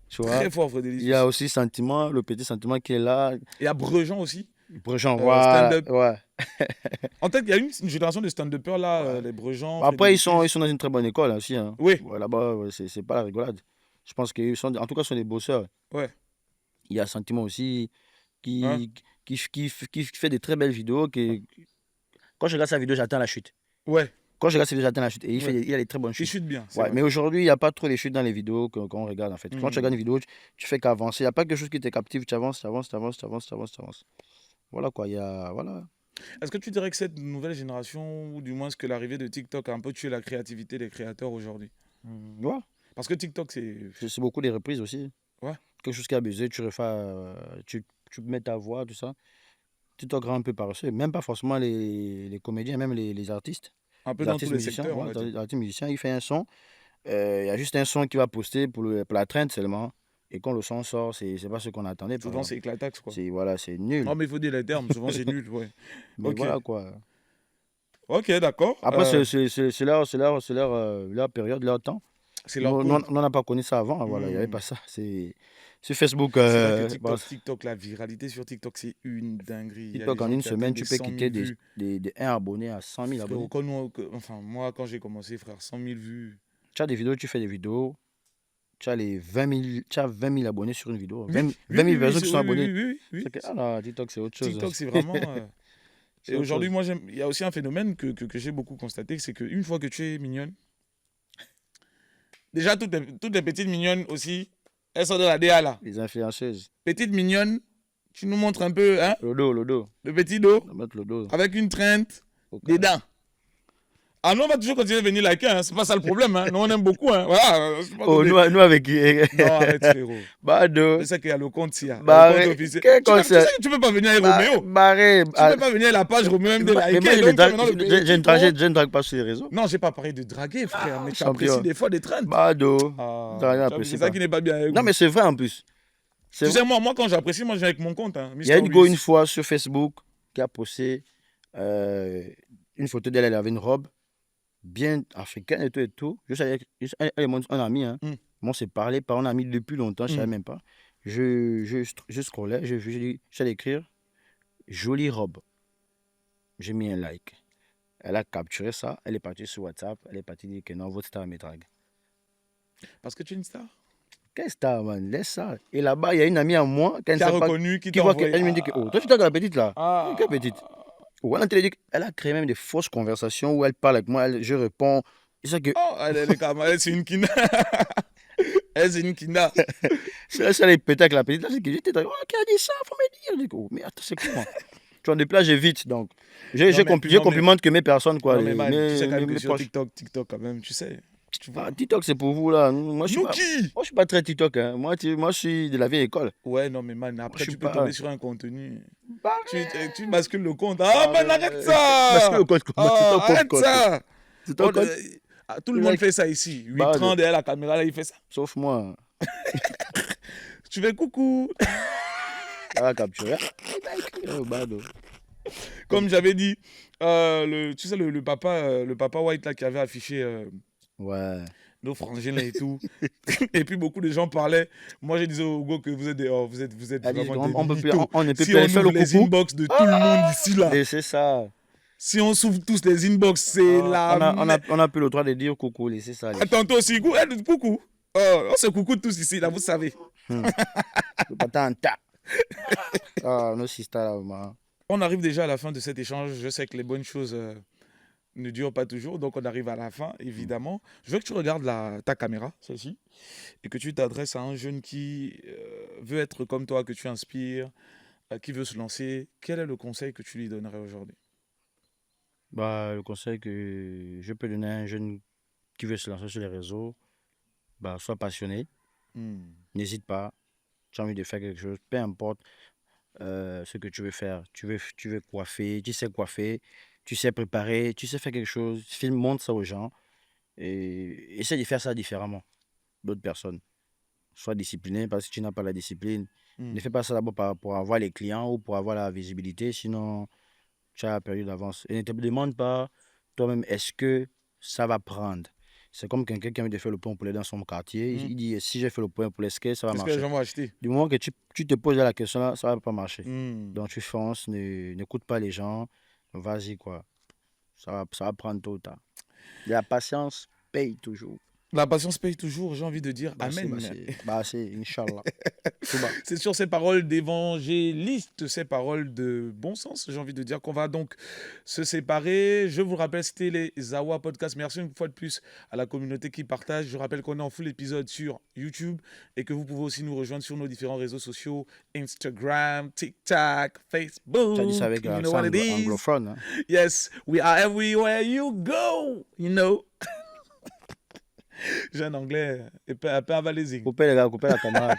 Tu vois? Très fort, Frédéric. Il y a aussi Sentiment, le petit Sentiment qui est là. Il y a Brejean aussi. Brejean, stand-up. ouais. En fait, il y a une génération de stand-uppers là, les Brejean. Après, ils sont dans une très bonne école aussi. Hein. Oui. Ouais, là-bas, c'est pas la rigolade. Je pense qu'ils sont, en tout cas, ce sont des bosseurs. Ouais. Il y a Sentiment aussi qui fait de très belles vidéos. Quand je regarde sa vidéo, j'attends la chute. Ouais. Quand je regarde sa vidéo, j'attends la chute. Et il a des très bonnes chutes. Il chute bien. Ouais, mais aujourd'hui, il n'y a pas trop les chutes dans les vidéos qu'on regarde en fait. Quand tu regardes une vidéo, tu fais qu'avancer. Il n'y a pas quelque chose qui te captive. Tu avances. Voilà quoi. Voilà. Est-ce que tu dirais que cette nouvelle génération, ou du moins que l'arrivée de TikTok a un peu tué la créativité des créateurs aujourd'hui? Ouais. Parce que TikTok, c'est beaucoup des reprises aussi. Ouais. Quelque chose qui a abusé, tu refais, tu mets ta voix, tout ça. TikTok rend un peu paresseux. Même pas forcément les comédiens, même les artistes. un peu Les dans artistes tous les musiciens, secteurs. ouais, on va dire. l'artiste musicien, il fait un son. Il y a juste un son qui va poster pour la trend seulement. Et quand le son sort, c'est pas ce qu'on attendait. Souvent, c'est éclataxe, quoi. C'est nul. Non, mais il faut dire les termes. Souvent, c'est nul, ouais. Mais Ok. voilà quoi. Ok, d'accord. Après, c'est leur période, leur temps. c'est leur Nous, cool. on n'a pas connu ça avant. Voilà, il n'y avait pas ça. C'est sur Facebook. C'est vrai que voilà. TikTok, la viralité sur TikTok, c'est une dinguerie. Il y a TikTok, des en gens une qui semaine, atteignent tu peux 100 000 quitter vues. de 1 abonné à 100 000 abonnés. Frérot, moi, quand j'ai commencé, frère, 100 000 vues. Tu as des vidéos, tu fais des vidéos. Tu as 20 000 abonnés sur une vidéo. Oui, 20 oui, 000 oui, personnes oui, qui sont abonnées. oui. C'est que, ah là, TikTok, c'est autre chose. TikTok, c'est vraiment. C'est Et autre aujourd'hui, chose. moi, il y a aussi un phénomène que j'ai beaucoup constaté, c'est qu'une fois que tu es mignonne, déjà, toutes les petites mignonnes aussi, elles sont de la DA là. Les influenceuses. Petite mignonne, tu nous montres un peu hein, Le dos. le petit dos, On va mettre le dos. avec une trainte, Au des cas. dents. Ah non, on va toujours continuer de venir liker, hein. C'est pas ça le problème. Hein. Nous, on aime beaucoup. Hein. Voilà, c'est pas Oh, des- nous avec. Non, arrête, frérot. Bado. Je sais qu'il y a le compte ici. Hein. Bah, Le compte ouais. officiel. Quel Tu compte, sais ça que tu peux pas venir avec Roméo. Barré. Tu peux pas venir à la page Roméo MD Mais moi, liker. je Donc, ne drague- maintenant, le je ne pays- drague pas sur les réseaux. Non, j'ai pas parlé de draguer, frère, mais tu champion. apprécies des fois des traînes. Bado. Ah, T'as rien tu vois, apprécié c'est ça pas. qui n'est pas bien avec Non, vous. mais c'est vrai en plus. Tu sais, moi, quand j'apprécie, moi, je viens avec mon compte. Hein, Il y a Mr. une go Wiz. une fois sur Facebook qui a posté une photo d'elle, elle avait une robe bien africaine et tout. Elle est un ami. Hein. Mm. On s'est parlé, on a mis depuis longtemps, je ne savais Mm. même pas. Je scrollais, j'allais écrire jolie robe. J'ai mis un like. Elle a capturé ça, elle est partie sur WhatsApp, elle est partie dire que non, votre star me drague. Parce que tu es une star. Quelle star, man? Laisse ça. Et là-bas, il y a une amie à moi qui ne Qui a sait pas. reconnu, qui Qui t'a voit envoyé. qu'elle me dit que, oh, toi, tu dragues la petite là. Ah. Quelle petite? Ou elle, elle a créé même des fausses conversations où elle parle avec moi, je réponds. Et ça que, Oh, elle est quand même, c'est une kin. Eh, c'est une Kinda. C'est ça, les pétacs avec la petite. Là, j'étais dans, qui a dit ça? Faut me dire. Je dis, oh, mais attends, c'est comment? Tu vois, des plats, j'ai vite. Donc, je complimente que mes personnes, quoi. Non, mais man, tu sais quand même que mes sur proches. TikTok, quand même, tu sais. Tu vois. Ah, TikTok, c'est pour vous, là. Moi, Nous qui? je suis pas très TikTok. Hein. Moi, je suis de la vieille école. Ouais, non, mais man, après, Je suis tu peux pas- tomber sur un contenu. Bah, Tu bascules le compte. Ah, man, arrête ça! Parce que le code, comment Ah, c'est ton arrête code, ça! c'est ton Oh, code. tout le monde fait ça ici. 8 ans derrière la caméra, là, il fait ça. Sauf moi. Tu fais coucou. Ah, capturé. Oh, bado. Comme j'avais dit, tu sais, le papa White là qui avait affiché Ouais. nos frangins là et tout. Et puis beaucoup de gens parlaient. Moi, je disais au Hugo que vous êtes Elle dit, vraiment des on peut plus, mythos. on ne peut Si plus on aller faire le ouvre les coucou. inbox de tout le monde ici là, Et c'est ça. si on s'ouvre tous les inbox, c'est la... On a plus le droit de dire coucou, laissez ça. Les... Attends, toi aussi, coucou. On se coucou tous ici, là, vous savez. Ah, nos sisters là, man. On arrive déjà à la fin de cet échange. Je sais que les bonnes choses ne durent pas toujours, donc on arrive à la fin, évidemment. Je veux que tu regardes ta caméra, celle-ci, et que tu t'adresses à un jeune qui veut être comme toi, que tu inspires, qui veut se lancer. Quel est le conseil que tu lui donnerais aujourd'hui? Bah, le conseil que je peux donner à un jeune qui veut se lancer sur les réseaux, bah, sois passionné, n'hésite pas. Tu as envie de faire quelque chose, peu importe ce que tu veux faire. Tu veux coiffer, tu sais coiffer, tu sais préparer, tu sais faire quelque chose. Montre ça aux gens et essaie de faire ça différemment d'autres personnes. Sois discipliné parce que tu n'as pas la discipline. Ne fais pas ça d'abord pour avoir les clients ou pour avoir la visibilité, sinon tu as perdu d'avance. Et ne te demande pas toi-même, est-ce que ça va prendre? C'est comme quelqu'un qui a envie de faire le pain au poulet dans son quartier. Il dit, si j'ai fait le pain au poulet, est-ce que ça va Qu'est-ce que marcher? les gens vont acheter? Du moment que tu te poses la question là, ça ne va pas marcher. Hmm. Donc tu fonces, n'écoute pas les gens, vas-y quoi. Ça va prendre tôt ou tard. La patience paye toujours. La patience paye toujours, j'ai envie de dire amen. C'est Inch'Allah. Tout bas. C'est sur ces paroles d'évangéliste, ces paroles de bon sens, j'ai envie de dire qu'on va donc se séparer. Je vous rappelle, c'était les Zawa Podcast. Merci une fois de plus à la communauté qui partage. Je rappelle qu'on est en full épisode sur YouTube et que vous pouvez aussi nous rejoindre sur nos différents réseaux sociaux, Instagram, TikTok, Facebook. Tu as dit ça avec un anglophone. Hein? Yes, we are everywhere you go, you know. J'ai un anglais un peu avalaising. Coupez les gars, coupez la caméra.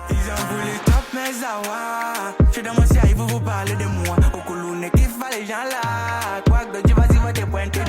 Ils ont voulu top mes awa. Je suis dans mon ciel, ils vont vous parler de moi. Au Kouloune, kiffe les gens là. Quoi que tu vas-y, va te pointer